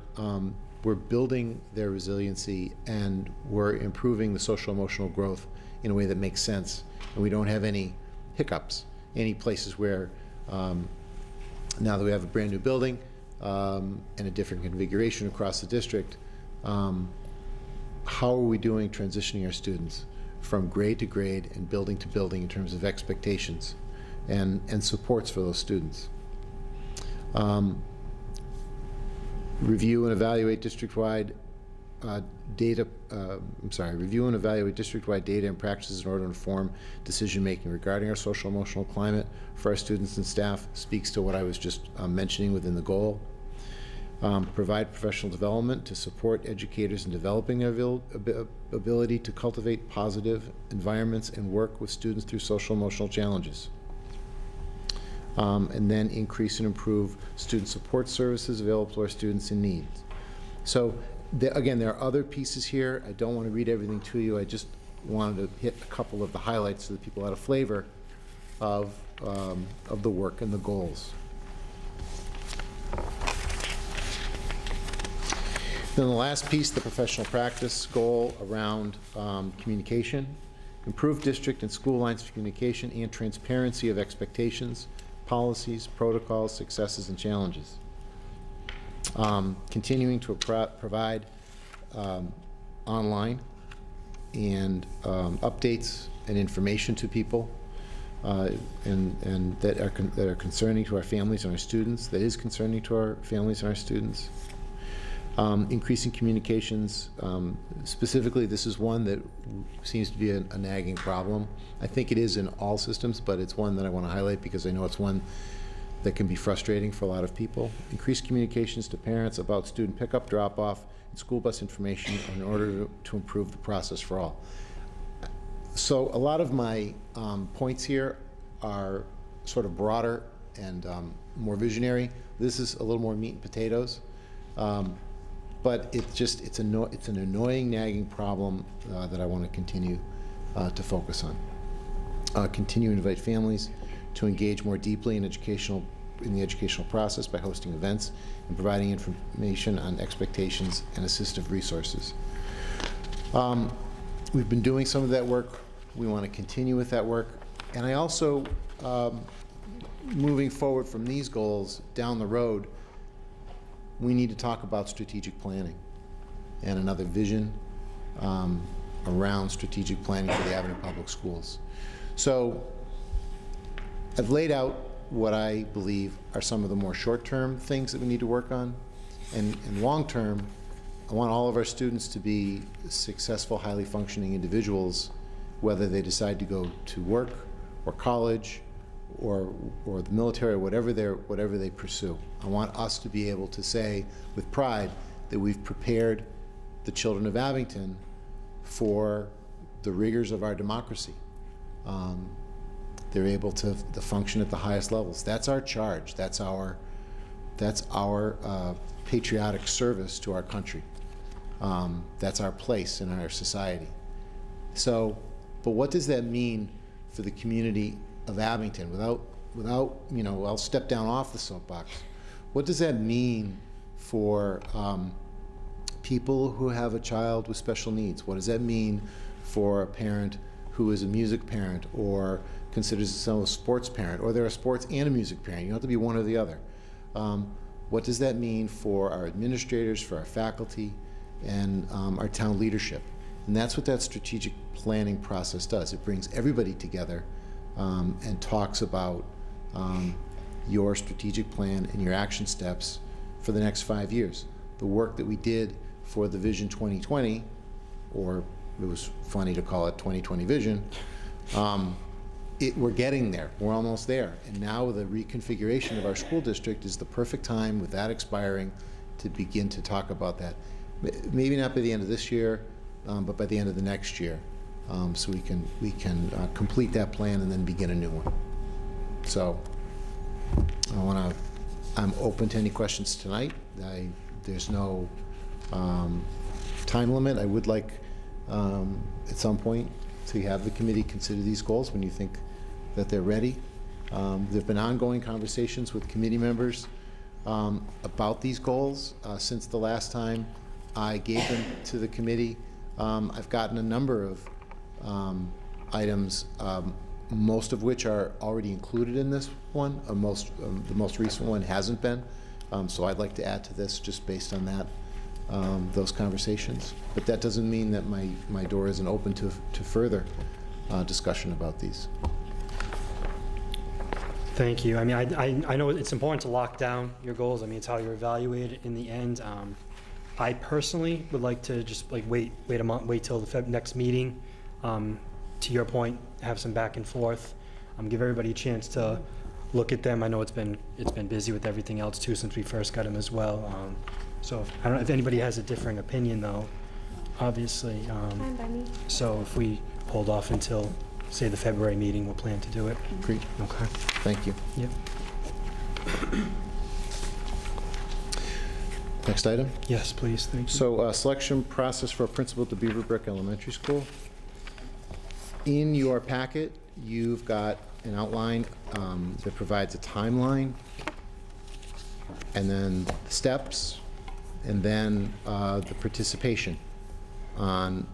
building their resiliency and we're improving the social emotional growth in a way that makes sense, and we don't have any hiccups, any places where now that we have a brand new building and a different configuration across the district, how are we doing transitioning our students from grade to grade and building to building in terms of expectations and supports for those students? Review and evaluate district-wide data. Review and evaluate district-wide data and practices in order to inform decision-making regarding our social emotional climate for our students and staff. Speaks to what I was just mentioning within the goal. Provide professional development to support educators in developing their ability to cultivate positive environments and work with students through social emotional challenges. And then increase and improve student support services available to our students in need. So again, there are other pieces here. I don't want to read everything to you. I just wanted to hit a couple of the highlights so that people had a flavor of the work and the goals. Then the last piece, the professional practice goal around communication. Improve district and school lines of communication and transparency of expectations, policies, protocols, successes, and challenges. Continuing to provide online and updates and information to people and that are concerning to our families and our students, that is concerning to our families and our students. Increasing communications, specifically this is one that seems to be a nagging problem. I think it is in all systems, but it's one that I want to highlight because I know it's one that can be frustrating for a lot of people. Increase communications to parents about student pickup, drop-off, and school bus information in order to improve the process for all. So a lot of my points here are sort of broader and more visionary. This is a little more meat and potatoes. But it's an annoying, nagging problem that I want to continue to focus on. Continue to invite families to engage more deeply in the educational process by hosting events and providing information on expectations and assistive resources. We've been doing some of that work. We want to continue with that work. And I also, moving forward from these goals down the road, we need to talk about strategic planning and another vision around strategic planning for the Abington Public Schools. So I've laid out what I believe are some of the more short-term things that we need to work on. And long-term, I want all of our students to be successful, highly functioning individuals, whether they decide to go to work or college or the military, or whatever they pursue. I want us to be able to say with pride that we've prepared the children of Abington for the rigors of our democracy. They're able to function at the highest levels. That's our charge. That's our patriotic service to our country. That's our place in our society. So, but what does that mean for the community of Abington? Without, I'll step down off the soapbox. What does that mean for people who have a child with special needs? What does that mean for a parent who is a music parent or considers themselves a sports parent, or they're a sports and a music parent? You don't have to be one or the other. What does that mean for our administrators, for our faculty, and our town leadership? And that's what that strategic planning process does. It brings everybody together and talks about your strategic plan and your action steps for the next 5 years. The work that we did for the Vision 2020, or it was funny to call it 2020 Vision, we're getting there. We're almost there. And now the reconfiguration of our school district is the perfect time, with that expiring, to begin to talk about that. Maybe not by the end of this year, but by the end of the next year, so we can complete that plan and then begin a new one. So I'm open to any questions tonight. There's no time limit. I would like at some point to have the committee consider these goals when you think that they're ready. There have been ongoing conversations with committee members about these goals since the last time I gave them to the committee. I've gotten a number of items, most of which are already included in this one. The most recent one hasn't been. So I'd like to add to this just based on that, those conversations. But that doesn't mean that my door isn't open to further discussion about these. Thank you. I mean, I know it's important to lock down your goals. I mean, it's how you're evaluated in the end. I personally would like to just wait a month, wait till the next meeting. To your point, have some back and forth. Give everybody a chance to look at them. I know it's been busy with everything else too since we first got them as well. So I don't know if anybody has a differing opinion though. Obviously. Fine by me. So if we hold off until, say, the February meeting, we'll plan to do it. Great. Okay. Thank you. Yep. Next item. Yes, please. Thank you. So selection process for a principal to Beaverbrook Elementary School. In your packet, you've got an outline that provides a timeline, and then the steps, and then the participation on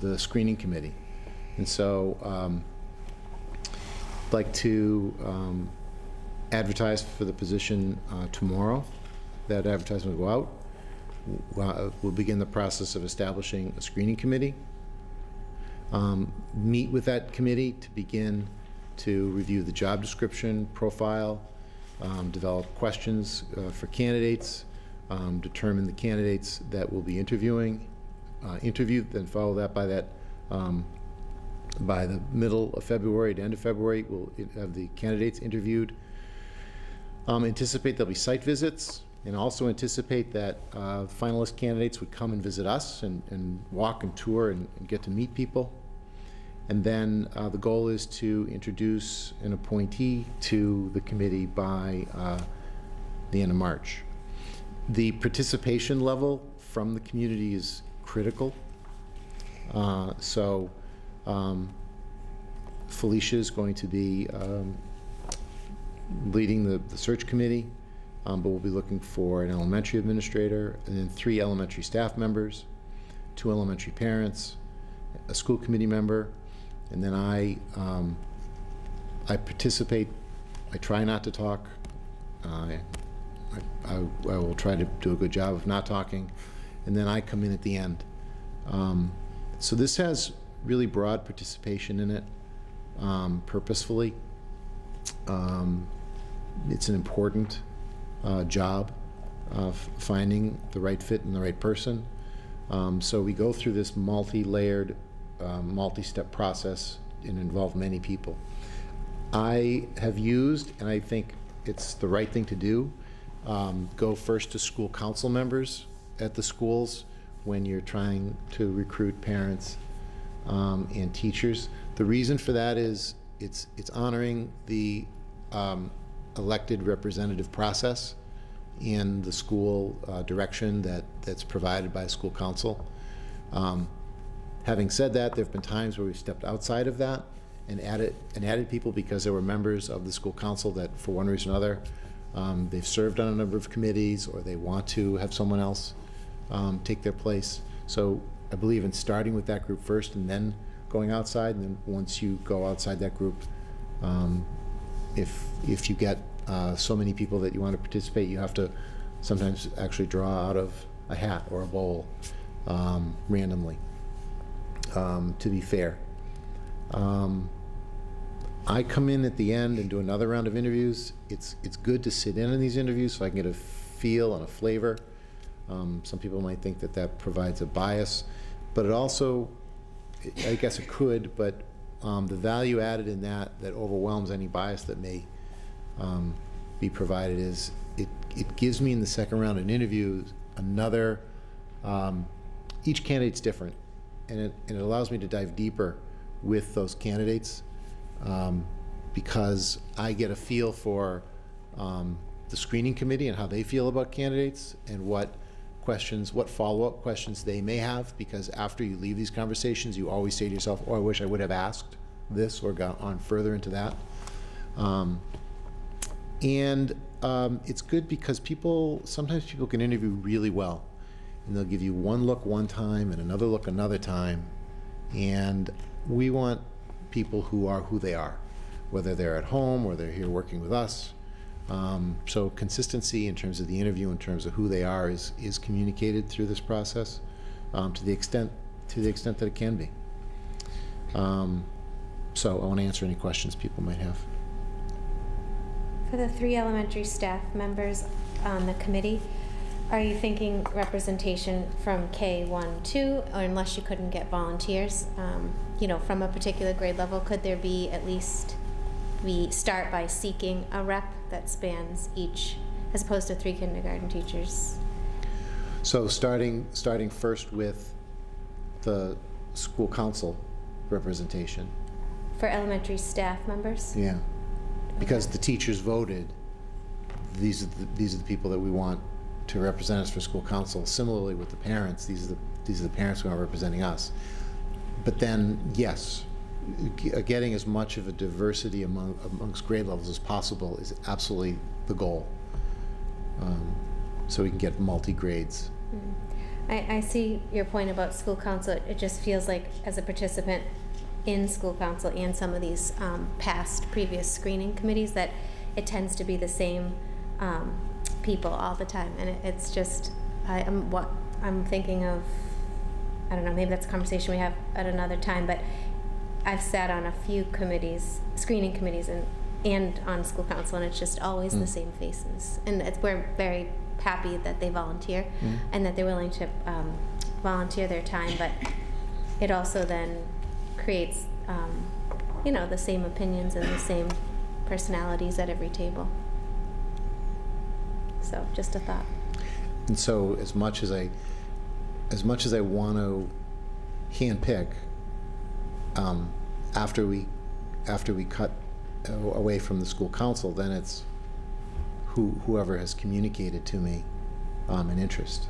the screening committee. And so I'd like to advertise for the position tomorrow. That advertisement will go out. We'll begin the process of establishing a screening committee. Meet with that committee to begin to review the job description, profile, develop questions for candidates, determine the candidates that will be interviewed, then follow that by the middle of February to end of February, we'll have the candidates interviewed. Anticipate there'll be site visits, and also anticipate that finalist candidates would come and visit us and walk and tour and get to meet people. And then the goal is to introduce an appointee to the committee by the end of March. The participation level from the community is critical. Felicia is going to be leading the search committee, but we'll be looking for an elementary administrator, and then 3 elementary staff members, 2 elementary parents, a school committee member, and then I participate. I try not to talk. I will try to do a good job of not talking, and then I come in at the end. So this has really broad participation in it, purposefully. It's an important job of finding the right fit and the right person. So we go through this multi-layered, multi-step process and involve many people. I have used, and I think it's the right thing to do, go first to school council members at the schools when you're trying to recruit parents and teachers. The reason for that is it's honoring the elected representative process, in the school direction that's provided by school council. Having said that, there have been times where we've stepped outside of that and added people because there were members of the school council that, for one reason or another, they've served on a number of committees, or they want to have someone else take their place. So I believe in starting with that group first and then going outside, and then once you go outside that group, if you get so many people that you want to participate, you have to sometimes actually draw out of a hat or a bowl randomly, to be fair. I come in at the end and do another round of interviews. It's good to sit in on these interviews so I can get a feel and a flavor. Some people might think that that provides a bias, but it also, I guess it could, but the value added in that overwhelms any bias that may be provided is it gives me in the second round of interviews another, each candidate's different, and it allows me to dive deeper with those candidates because I get a feel for the screening committee and how they feel about candidates and what follow-up questions they may have, because after you leave these conversations, you always say to yourself, oh, I wish I would have asked this or got on further into that. It's good because sometimes people can interview really well, and they'll give you one look one time and another look another time, and we want people who are who they are, whether they're at home or they're here working with us. So consistency in terms of the interview, in terms of who they are, is communicated through this process to the extent that it can be. So I want to answer any questions people might have. For the 3 elementary staff members on the committee, are you thinking representation from K1, 2, or unless you couldn't get volunteers, from a particular grade level, could there be at least, we start by seeking a rep that spans each, as opposed to 3 kindergarten teachers? So starting first with the school council representation. For elementary staff members? Yeah, because the teachers voted, these are the people that we want to represent us for school council. Similarly with the parents, these are the parents who are representing us. But then, yes, getting as much of a diversity amongst grade levels as possible is absolutely the goal. So we can get multi-grades. I see your point about school council. It just feels like, as a participant in school council and some of these previous screening committees, that it tends to be the same people all the time, and it's just what I'm thinking of. I don't know, maybe that's a conversation we have at another time, but I've sat on a few committees, screening committees, and on school council, and it's just always the same faces. And we're very happy that they volunteer and that they're willing to volunteer their time, but it also then creates, the same opinions and the same personalities at every table. So just a thought. And so as much as I want to handpick, after we cut away from the school council, then it's whoever has communicated to me an interest.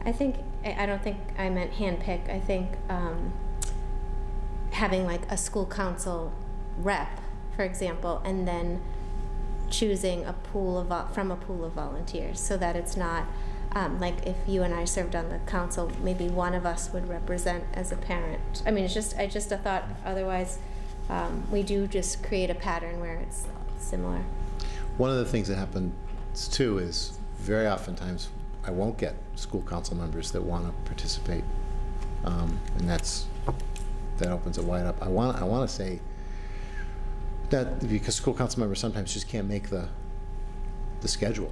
I don't think I meant handpick. I think having like a school council rep, for example, and then choosing from a pool of volunteers, so that it's not like if you and I served on the council, maybe one of us would represent as a parent. I mean, it's just a thought. Otherwise, we do just create a pattern where it's similar. One of the things that happens too is very oftentimes I won't get school council members that want to participate, and that opens it wide up. I want to say that because school council members sometimes just can't make the schedule.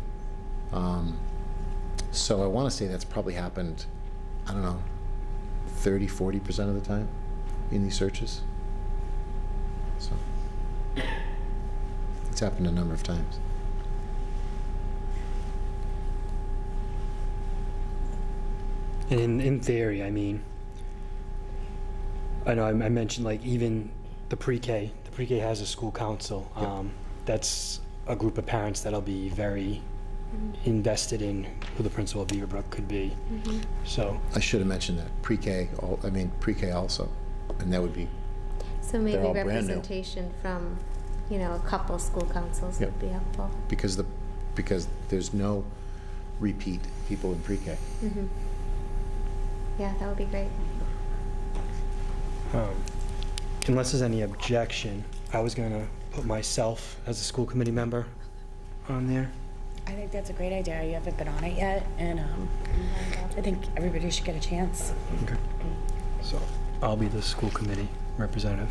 So I want to say that's probably happened, I don't know, 30–40% of the time in these searches. So it's happened a number of times. And in theory, I mean, I know I mentioned like even the pre-K has a school council. Yep. That's a group of parents that'll be very invested in who the principal of Beaverbrook could be. So I should have mentioned that, pre-K, pre-K also, and that would be, So maybe all brand new. representation from, a couple school councils Yep. would be helpful. because there's no repeat people in pre-K. Yeah, that would be great. unless there's any objection, I was going to put myself as a school committee member on there. I think that's a great idea. You haven't been on it yet, and I think everybody should get a chance. Okay. So I'll be the school committee representative.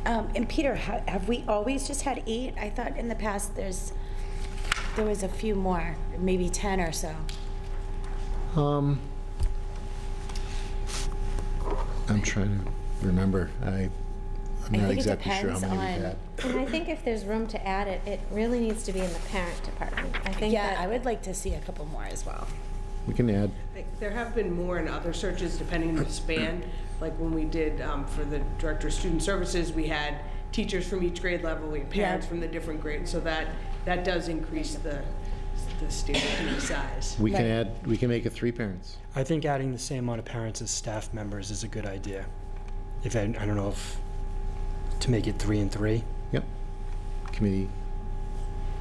And Peter, have we always just had 8? I thought in the past there was a few more, maybe 10 or so. I'm trying to remember. I'm not think it exactly sure how depends many we've on- had. And I think if there's room to add it, it really needs to be in the parent department. I think Yeah, that I would like to see a couple more as well. We can add, There have been more in other searches depending on the span. Like when we did for the Director of Student Services, we had teachers from each grade level, we had parents Yeah. from the different grades. So that does increase the steering committee size. we can Right. add, we can make it 3 parents. I think adding the same amount of parents as staff members is a good idea. If I don't know if to make it 3 and 3. Yep. Committee.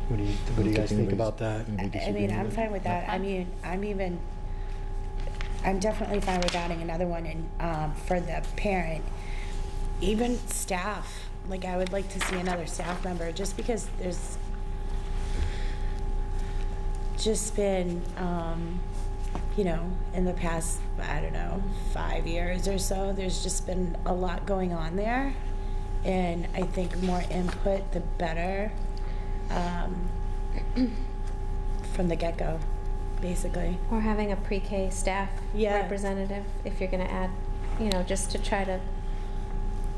What do you guys think about that? Anybody I disagree mean, I'm with fine with that. I mean, I'm definitely fine with adding another one in for the parent. Even staff, like I would like to see another staff member, just because there's just been, in the past, I don't know, 5 years or so, there's just been a lot going on there. And I think more input, the better, from the get-go, basically. or having a pre-K staff Yeah. representative, if you're going to add, just to try to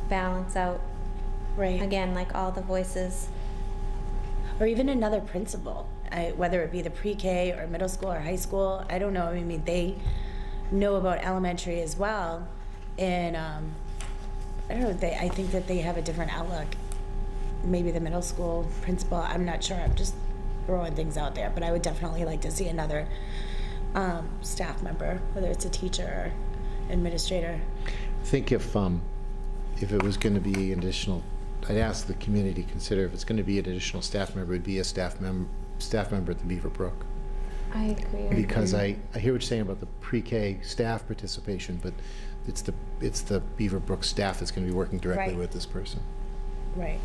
balance out, Right. again, like all the voices. Or even another principal, whether it be the pre-K or middle school or high school. I don't know. I mean, they know about elementary as well. And I don't know. I think that they have a different outlook. Maybe the middle school principal. I'm not sure. I'm just throwing things out there. But I would definitely like to see another staff member, whether it's a teacher or administrator. I think if it was going to be an additional, I'd ask the community to consider if it's going to be an additional staff member, it would be a staff member at the Beaverbrook. I agree. Because I hear what you're saying about the pre-K staff participation, but it's the Beaverbrook staff that's going to be working directly Right. with this person. Right.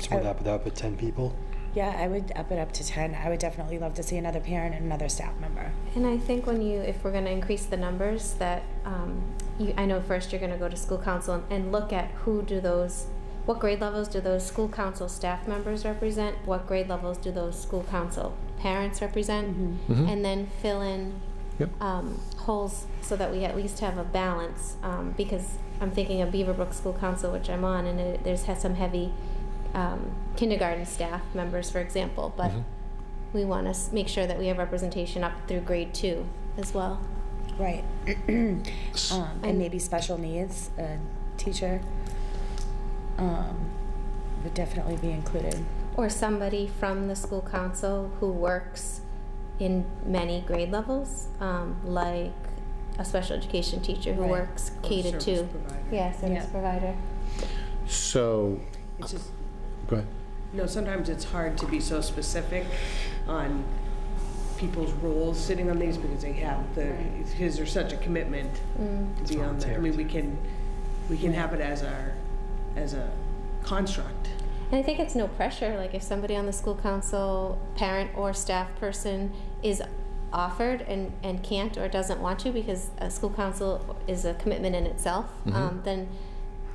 So would that put up at 10 people? Yeah, I would up it up to 10. I would definitely love to see another parent and another staff member. And I think if we're going to increase the numbers, that I know first you're going to go to school council and look at what grade levels do those school council staff members represent, what grade levels do those school council parents represent, and then fill in Yep. holes so that we at least have a balance. Because I'm thinking of Beaverbrook School Council, which I'm on, and has some heavy kindergarten staff members, for example, but we want to make sure that we have representation up through grade 2 as well. Right. And maybe special needs, a teacher would definitely be included. Or somebody from the school council who works in many grade levels, like a special education teacher who Right. works K to service 2. provider. Yeah, service Yeah. provider. So, It's just, go ahead. sometimes it's hard to be so specific on people's roles sitting on these because because there's such a commitment to be on that. I mean, we can have it as a construct. And I think it's no pressure, like if somebody on the school council, parent or staff person, is offered and can't or doesn't want to, because a school council is a commitment in itself,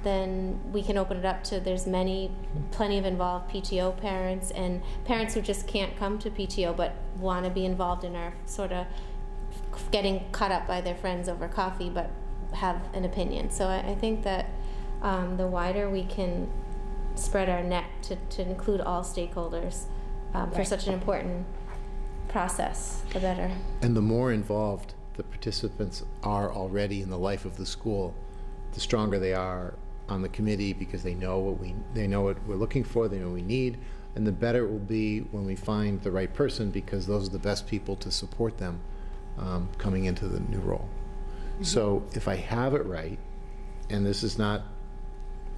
then we can open it up to, there's plenty of involved PTO parents and parents who just can't come to PTO but want to be involved in our sort of getting caught up by their friends over coffee but have an opinion. So I think that the wider we can spread our net to include all stakeholders for Right. such an important process, the better. And the more involved the participants are already in the life of the school, the stronger they are on the committee because they know what we're looking for, they know what we need, and the better it will be when we find the right person, because those are the best people to support them coming into the new role. So if I have it right, and this is not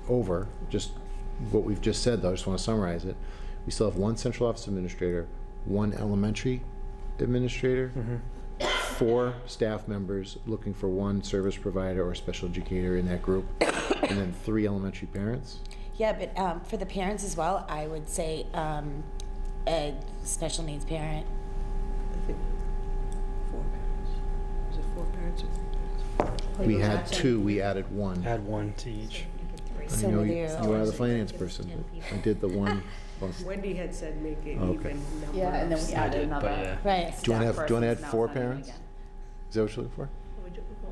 over, just what we've just said though, I just want to summarize it. We still have 1 central office administrator, 1 elementary administrator, 4 staff members looking for 1 service provider or special educator in that group, and then 3 elementary parents. Yeah, but for the parents as well, I would say a special needs parent. I think 4 parents. Is it 4 parents or 3 parents? We had 2, we added 1. Add 1 to each. So you know, with you are the finance person, but I did the 1 plus. Wendy had said make it Okay. even number. Yeah, and then we added another. Right. Do you want staff to add person, 4 now signing parents? again. Is that what you're looking for?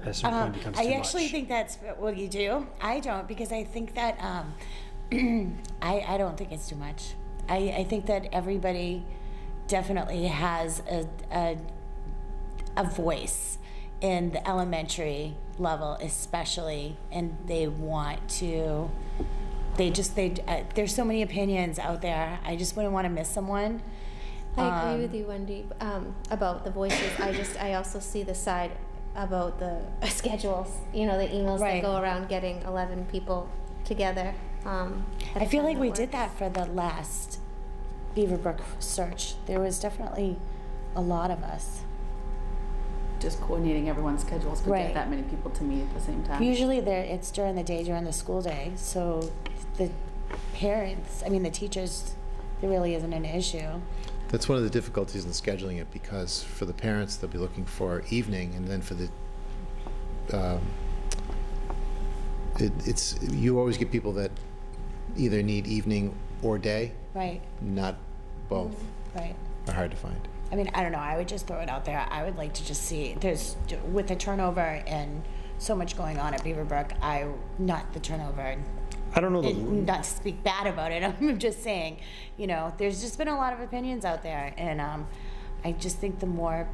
At a certain point, it becomes too I much. actually think that's what you do. I don't, because I think that I don't think it's too much. I think that everybody definitely has a voice in the elementary level, especially, and they want to. There's so many opinions out there. I just wouldn't want to miss someone. I agree with you, Wendy, about the voices. I also see the side about the schedules, you know, the emails that Right. go around getting 11 people together. I feel like we did that for the last Beaverbrook search. There was definitely a lot of us. Just coordinating everyone's schedules to Right. get that many people to meet at the same time. Usually it's during the day, during the school day, so the parents, I mean the teachers, there really isn't an issue. That's one of the difficulties in scheduling it, because for the parents, they'll be looking for evening, and then for the, you always get people that either need evening or day, Right, not both. right. Are hard to find. I mean, I don't know, I would just throw it out there. I would like to just see, with the turnover and so much going on at Beaverbrook, not the turnover, I don't know not to speak bad about it, I'm just saying, you know, there's just been a lot of opinions out there, and I just think the more,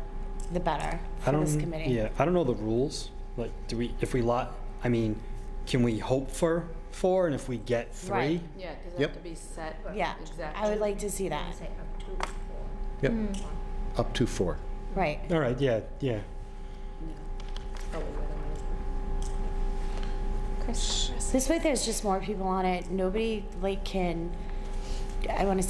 the better for this committee. Yeah, I don't know the rules. Like, I mean, can we hope for 4, and if we get 3? Right. Yeah, does it Yep. have to be set? Yeah, Exactly. I would like to see that, Yep. Up to 4. right. All right, yeah. Chris. This way there's just more people on it. Nobody can, I don't want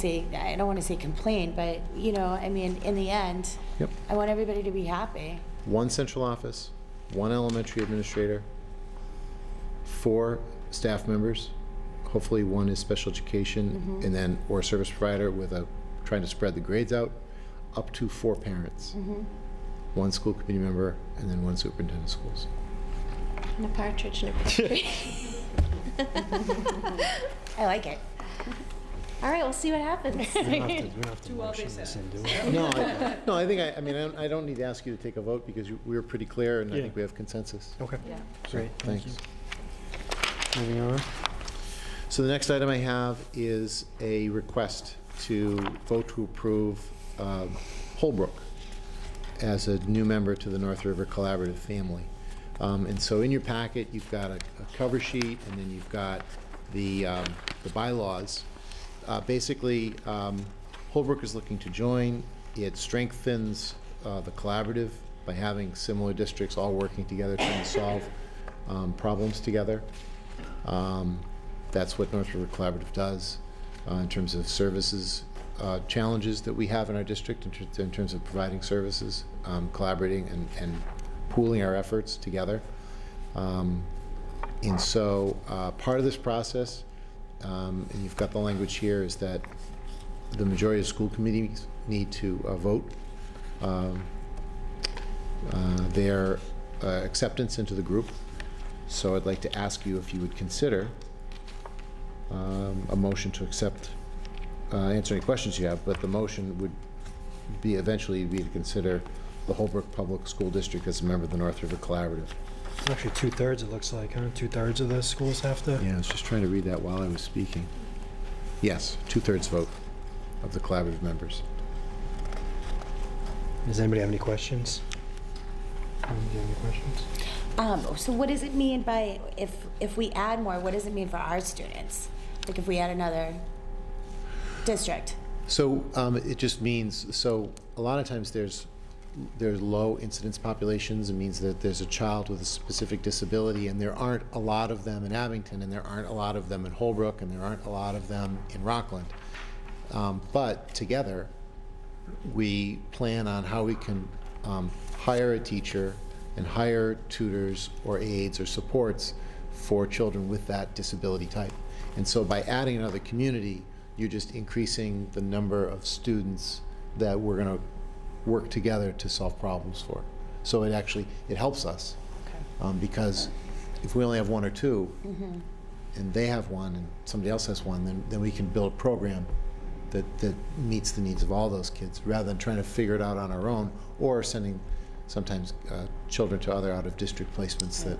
to say complain, but you know, I mean, in the end, Yep. I want everybody to be happy. 1 central office, 1 elementary administrator, 4 staff members, hopefully 1 is special education, and then, or service provider with trying to spread the grades out, up to 4 parents. 1 school committee member, and then 1 superintendent of schools. And a partridge in a pear tree. I like it. All right, we'll see what happens. We don't have to motion this in, do we? No, I think, I don't need to ask you to take a vote, because we were pretty clear, and I Yeah. think we have consensus. Okay, Yeah. great, thank you. Thanks. Moving on. So the next item I have is a request to vote to approve Holbrook as a new member to the North River Collaborative family. And so in your packet, you've got a cover sheet, and then you've got the bylaws. Basically, Holbrook is looking to join. It strengthens the collaborative by having similar districts all working together, trying to solve problems together. That's what North River Collaborative does in terms of services, challenges that we have in our district in terms of providing services, collaborating and pooling our efforts together. And so part of this process, and you've got the language here, is that the majority of school committees need to vote their acceptance into the group. So I'd like to ask you if you would consider a motion to accept, answer any questions you have, but the motion would be eventually be to consider the Holbrook Public School District as a member of the North River Collaborative. Actually, 2/3 it looks like, huh? 2/3 of the schools have to? Yeah, I was just trying to read that while I was speaking. Yes, 2/3 vote of the collaborative members. Does anybody have any questions? Do you have any questions? So what does it mean by, if we add more, what does it mean for our students? Like if we add another district? So it just means, so a lot of times there's low incidence populations. It means that there's a child with a specific disability, and there aren't a lot of them in Abington, and there aren't a lot of them in Holbrook, and there aren't a lot of them in Rockland. But together, we plan on how we can hire a teacher and hire tutors or aides or supports for children with that disability type. And so by adding another community, you're just increasing the number of students that we're going to work together to solve problems for. So it actually, it helps us. Okay. Because if we only have one or two, and they have one, and somebody else has one, then we can build a program that meets the needs of all those kids, rather than trying to figure it out on our own, or sending sometimes children to other out-of-district placements that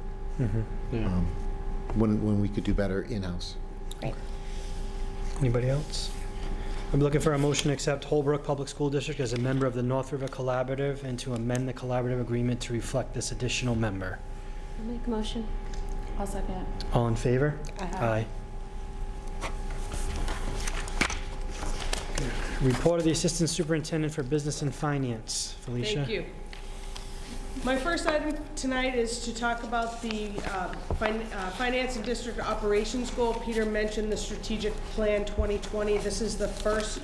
when we could do better in-house. Great. Anybody else? I'm looking for a motion to accept Holbrook Public School District as a member of the North River Collaborative and to amend the collaborative agreement to reflect this additional member. I'll make a motion. I'll second it. All in favor? Aye. Report of the Assistant Superintendent for Business and Finance. Felicia? Thank you. My first item tonight is to talk about the Finance and District Operations Goal. Peter mentioned the Strategic Plan 2020. This is the first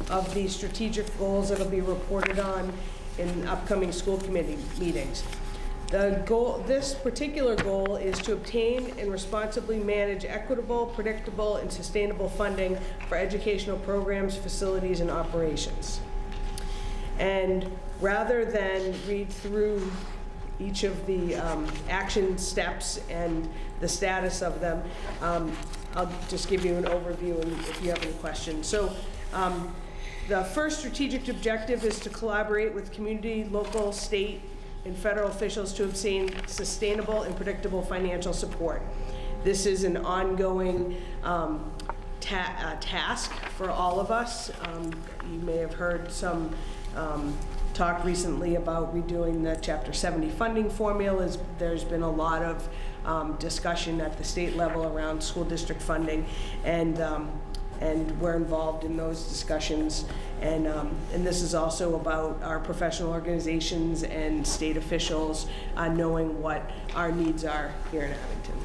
of the strategic goals that will be reported on in upcoming school committee meetings. The goal, this particular goal, is to obtain and responsibly manage equitable, predictable, and sustainable funding for educational programs, facilities, and operations. And rather than read through each of the action steps and the status of them, I'll just give you an overview and if you have any questions. So the first strategic objective is to collaborate with community, local, state, and federal officials to obtain sustainable and predictable financial support. This is an ongoing task for all of us. You may have heard some talk recently about redoing the Chapter 70 funding formulas. There's been a lot of discussion at the state level around school district funding, and we're involved in those discussions. And this is also about our professional organizations and state officials knowing what our needs are here in Abington.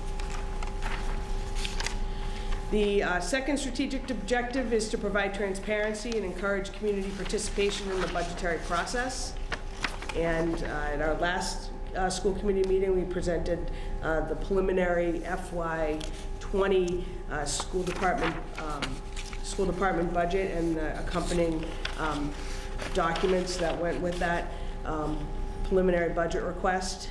The second strategic objective is to provide transparency and encourage community participation in the budgetary process. And at our last school committee meeting, we presented the preliminary FY20 school department budget and the accompanying documents that went with that preliminary budget request.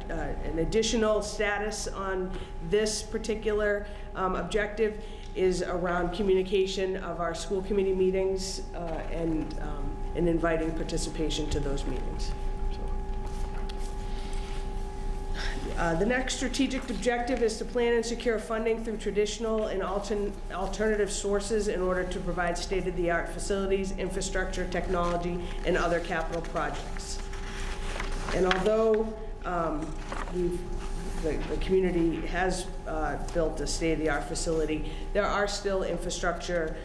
An additional status on this particular objective is around communication of our school committee meetings and inviting participation to those meetings. The next strategic objective is to plan and secure funding through traditional and alternative sources in order to provide state-of-the-art facilities, infrastructure, technology, and other capital projects. And although the community has built a state-of-the-art facility, there are still infrastructure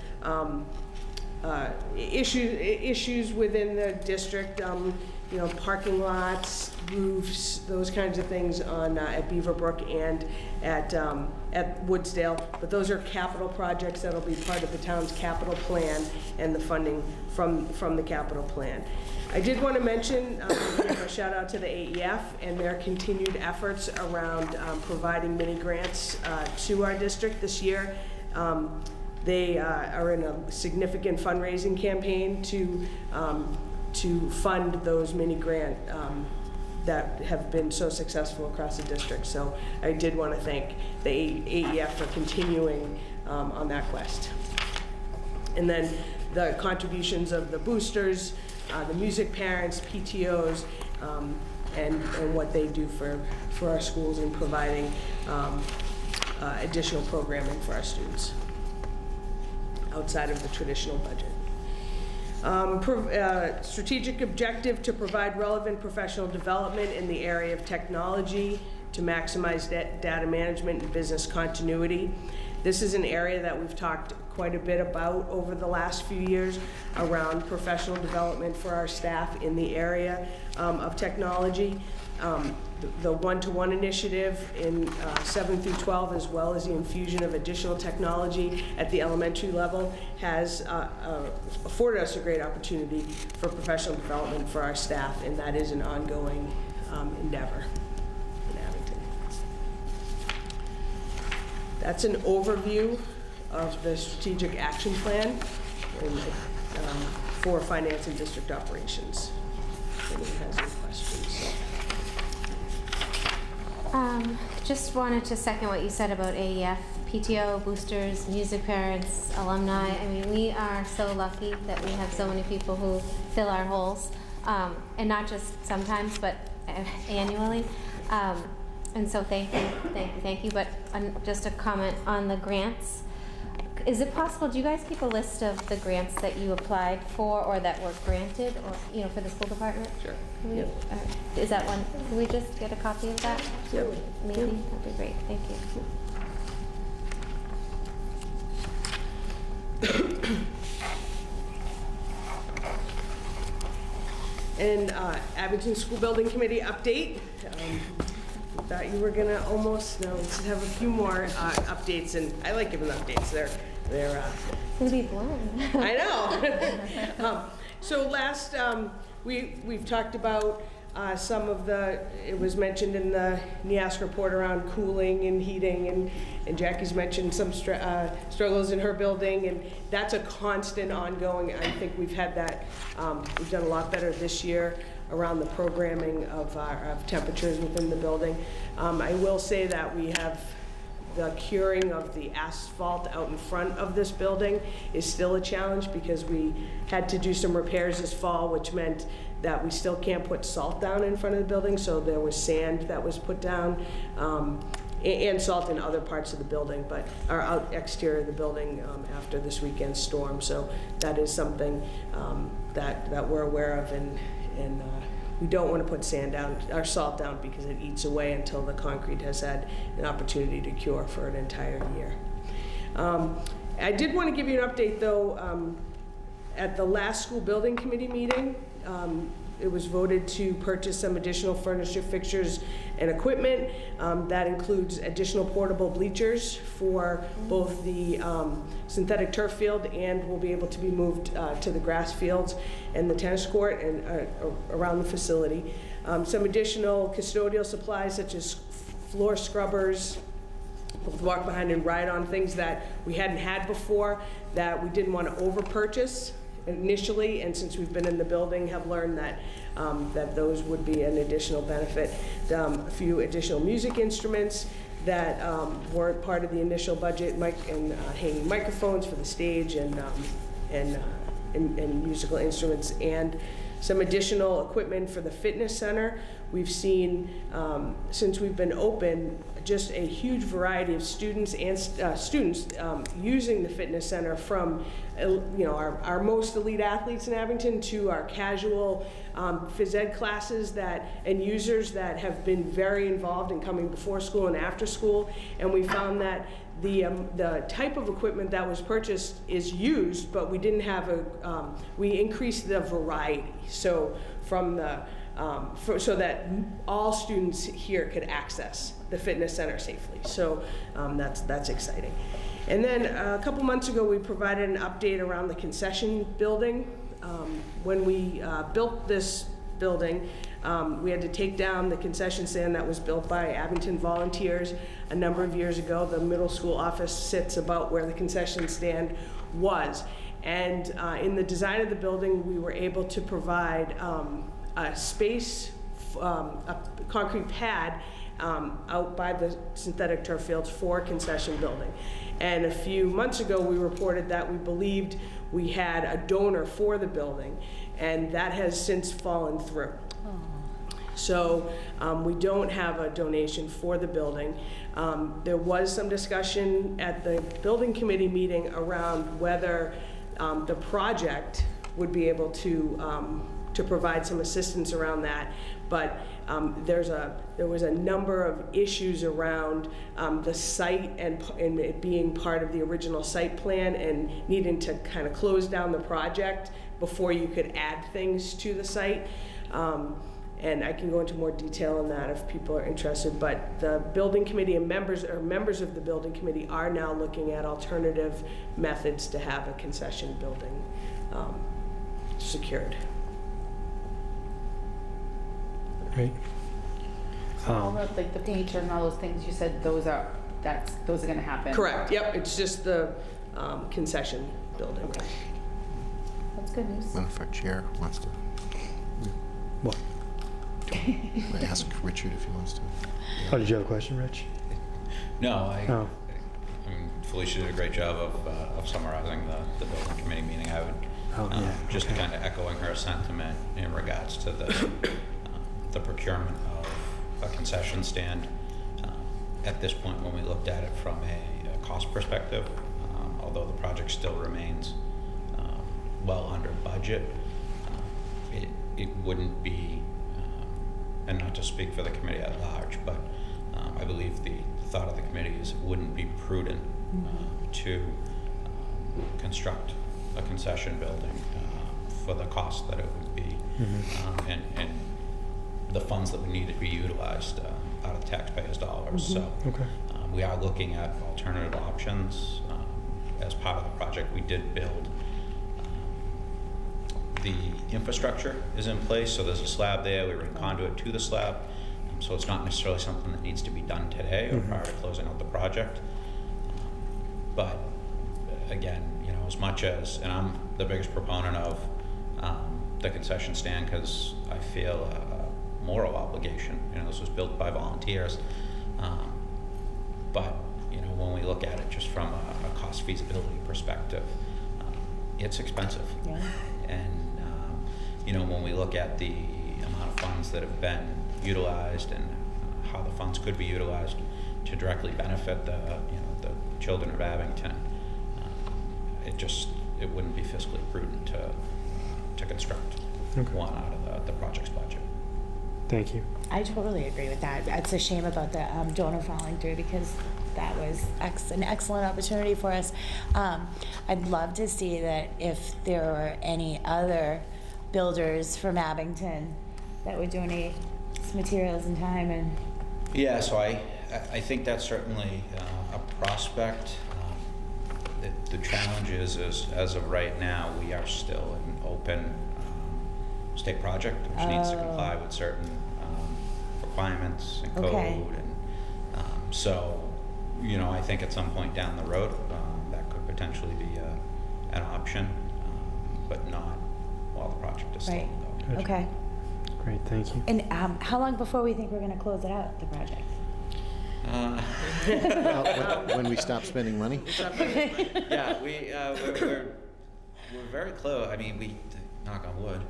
issues within the district. You know, parking lots, roofs, those kinds of things on at Beaverbrook and at Woodsdale. But those are capital projects that'll be part of the town's capital plan and the funding from the capital plan. I did want to mention, give a shout out to the AEF and their continued efforts around providing mini grants to our district this year. They are in a significant fundraising campaign to fund those mini grant that have been so successful across the district. So I did want to thank the AEF for continuing on that quest. And then the contributions of the boosters, the music parents, PTOs, and what they do for our schools in providing additional programming for our students outside of the traditional budget. Strategic objective to provide relevant professional development in the area of technology to maximize data management and business continuity. This is an area that we've talked quite a bit about over the last few years around professional development for our staff in the area of technology. The one-to-one initiative in 7 through 12, as well as the infusion of additional technology at the elementary level, has afforded us a great opportunity for professional development for our staff, and that is an ongoing endeavor in Abington. That's an overview of the strategic action plan for finance and district operations. If anyone has any questions. Just wanted to second what you said about AEF, PTO, boosters, music parents, alumni. I mean, we are so lucky that we have so many people who fill our holes, and not just sometimes, but annually. And so thank you. But just a comment on the grants. Is it possible, do you guys keep a list of the grants that you applied for or that were granted, or, you know, for the school department? Sure. Can we, is that one, can we just get a copy of that? Yep. Maybe, that'd be great, thank you. And Abington School Building Committee update. Thought you were gonna almost, no, let's have a few more updates, and I like giving updates. They're It's gonna be boring. I know. So last, we've talked about some of the, it was mentioned in the NIASC report around cooling and heating, and Jackie's mentioned some struggles in her building, and that's a constant ongoing. I think we've had that, we've done a lot better this year around the programming of temperatures within the building. I will say that we have the curing of the asphalt out in front of this building is still a challenge because we had to do some repairs this fall, which meant that we still can't put salt down in front of the building, so there was sand that was put down, and salt in other parts of the building, but our out exterior of the building after this weekend's storm. So that is something that we're aware of, and we don't want to put sand down or salt down because it eats away until the concrete has had an opportunity to cure for an entire year. I did want to give you an update though. At the last school building committee meeting, it was voted to purchase some additional furniture, fixtures, and equipment. That includes additional portable bleachers for both the synthetic turf field, and will be able to be moved to the grass fields and the tennis court and around the facility. Some additional custodial supplies such as floor scrubbers, both walk behind and ride on, things that we hadn't had before that we didn't want to over purchase initially, and since we've been in the building have learned that that those would be an additional benefit. A few additional music instruments that weren't part of the initial budget, hanging microphones for the stage, and musical instruments, and some additional equipment for the fitness center. We've seen, since we've been open, just a huge variety of students and using the fitness center, from our most elite athletes in Abington to our casual phys ed classes and users that have been very involved in coming before school and after school. And we found that the type of equipment that was purchased is used, but we didn't have we increased the variety. So from the so that all students here could access the fitness center safely. So that's exciting. And then a couple months ago, we provided an update around the concession building. When we built this building, we had to take down the concession stand that was built by Abington volunteers a number of years ago. The middle school office sits about where the concession stand was. And in the design of the building, we were able to provide a space, a concrete pad out by the synthetic turf fields for a concession building. And a few months ago, we reported that we believed we had a donor for the building, and that has since fallen through. So we don't have a donation for the building. There was some discussion at the building committee meeting around whether the project would be able to provide some assistance around that. But there was a number of issues around the site and it being part of the original site plan and needing to kind of close down the project before you could add things to the site. And I can go into more detail on that if people are interested, but the building committee and members of the building committee are now looking at alternative methods to have a concession building secured. Great. All the, like the feature and all those things, you said those are gonna happen? Correct, yep, it's just the concession building. Okay. That's good news. One of our chair wants to What? ask Richard if he wants to. Oh, did you have a question, Rich? No, Oh. I mean, Felicia did a great job of summarizing the building committee meeting. I would just kind of echoing her sentiment in regards to the procurement of a concession stand. At this point, when we looked at it from a cost perspective, although the project still remains well under budget, it wouldn't be, and not to speak for the committee at large, but I believe the thought of the committee is it wouldn't be prudent to construct a concession building for the cost that it would be, and the funds that would need to be utilized out of taxpayers' dollars. So we are looking at alternative options. As part of the project, we did build the infrastructure is in place, so there's a slab there. We ran conduit to the slab, so it's not necessarily something that needs to be done today or prior to closing out the project. But again, you know, as much as, and I'm the biggest proponent of the concession stand because I feel a moral obligation. You know, this was built by volunteers, but you know, when we look at it just from a cost feasibility perspective, it's expensive. Yeah. And you know, when we look at the amount of funds that have been utilized and how the funds could be utilized to directly benefit the children of Abington, it wouldn't be fiscally prudent to construct one out of the project's budget. Thank you. I totally agree with that. It's a shame about the donor falling through because that was an excellent opportunity for us. I'd love to see that if there were any other builders from Abington that would donate some materials and time and. Yeah, so I think that's certainly a prospect. The challenge is as of right now, we are still an open state project, which needs to comply with certain requirements and code. And so, you know, I think at some point down the road, that could potentially be an option, but not while the project is still ongoing. Okay. Great, thank you. And how long before we think we're going to close it out, the project? When we stop spending money? Yeah, we're very close. I mean, we knock on wood.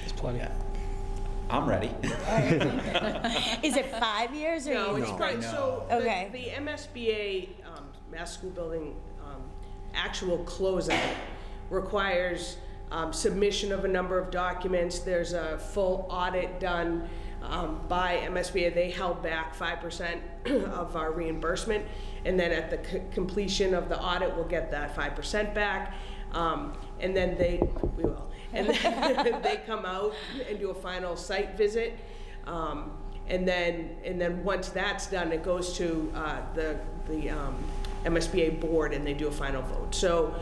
It's plenty. Yeah. I'm ready. Is it 5 years or? No, it's probably, so Okay. the MSBA, Mass School Building, actual closeout requires submission of a number of documents. There's a full audit done by MSBA. They held back 5% of our reimbursement, and then at the completion of the audit, we'll get that 5% back. And then we will. And then they come out and do a final site visit. And then once that's done, it goes to the MSBA board and they do a final vote. So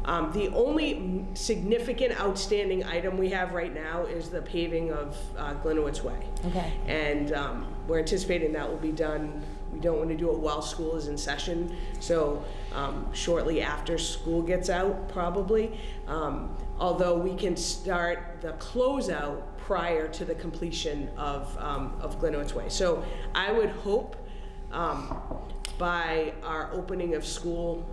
the only significant outstanding item we have right now is the paving of Glenowitz Way. Okay. And we're anticipating that will be done. We don't want to do it while school is in session, so shortly after school gets out, probably. Although we can start the closeout prior to the completion of Glenowitz Way. So I would hope by our opening of school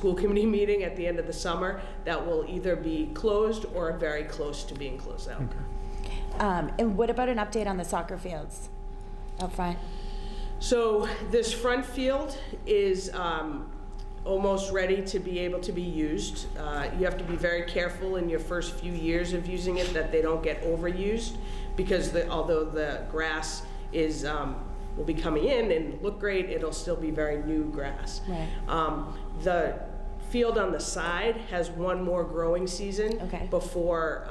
committee meeting at the end of the summer, that will either be closed or very close to being closed out. Okay. And what about an update on the soccer fields up front? So this front field is almost ready to be able to be used. You have to be very careful in your first few years of using it that they don't get overused, because although the grass is will be coming in and look great, it'll still be very new grass. Right. The field on the side has one more growing season before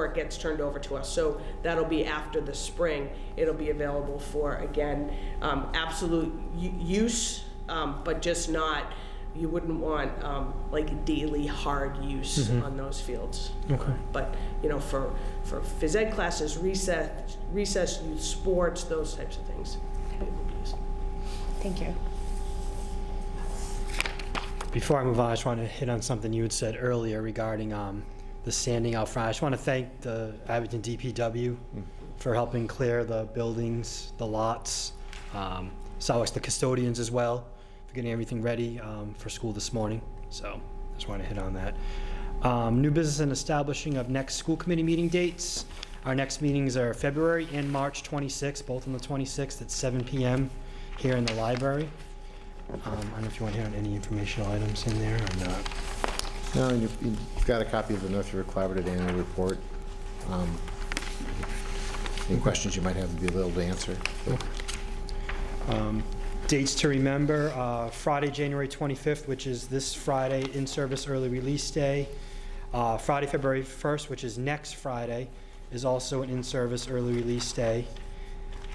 it gets turned over to us. So that'll be after the spring. It'll be available for, again, absolute use, but just not, you wouldn't want like daily hard use on those fields. Okay. But you know, for phys ed classes, recess youth sports, those types of things. It would be used. Thank you. Before I move on, I just want to hit on something you had said earlier regarding the sanding out front. I just want to thank the Abington DPW for helping clear the buildings, the lots. So it's the custodians as well for getting everything ready for school this morning. So I just want to hit on that. New business and establishing of next school committee meeting dates. Our next meetings are February and March 26th, both on the 26th at 7 p.m. here in the library. I don't know if you want to hit on any informational items in there or not. No, and you've got a copy of the North River Collaborative Annual Report. Any questions you might have to be able to answer. Dates to remember, Friday, January 25th, which is this Friday, in-service early release day. Friday, February 1st, which is next Friday, is also an in-service early release day.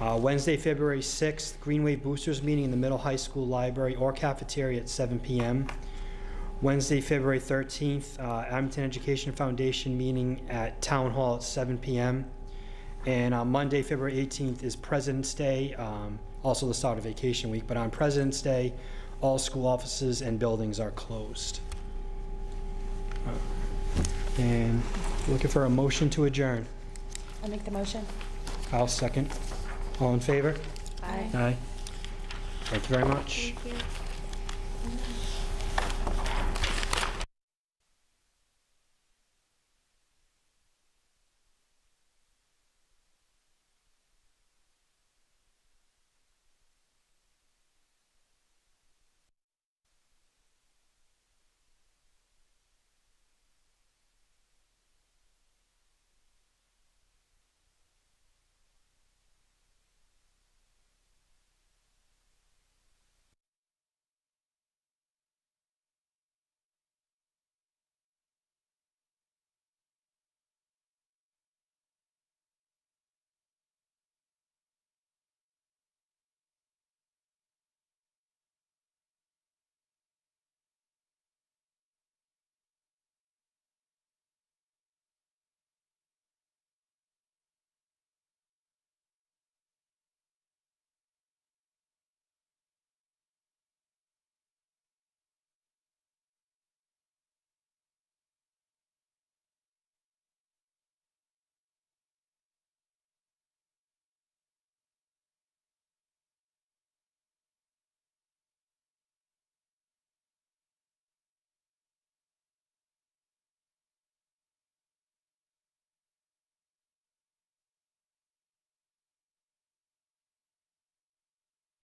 Wednesday, February 6th, Green Wave Boosters meeting in the middle high school library or cafeteria at 7 p.m. Wednesday, February 13th, Abington Education Foundation meeting at Town Hall at 7 p.m. And on Monday, February 18th is President's Day, also the start of vacation week, but on President's Day, all school offices and buildings are closed. And looking for a motion to adjourn. I'll make the motion. I'll second. All in favor? Aye. Aye. Thank you very much. Thank you.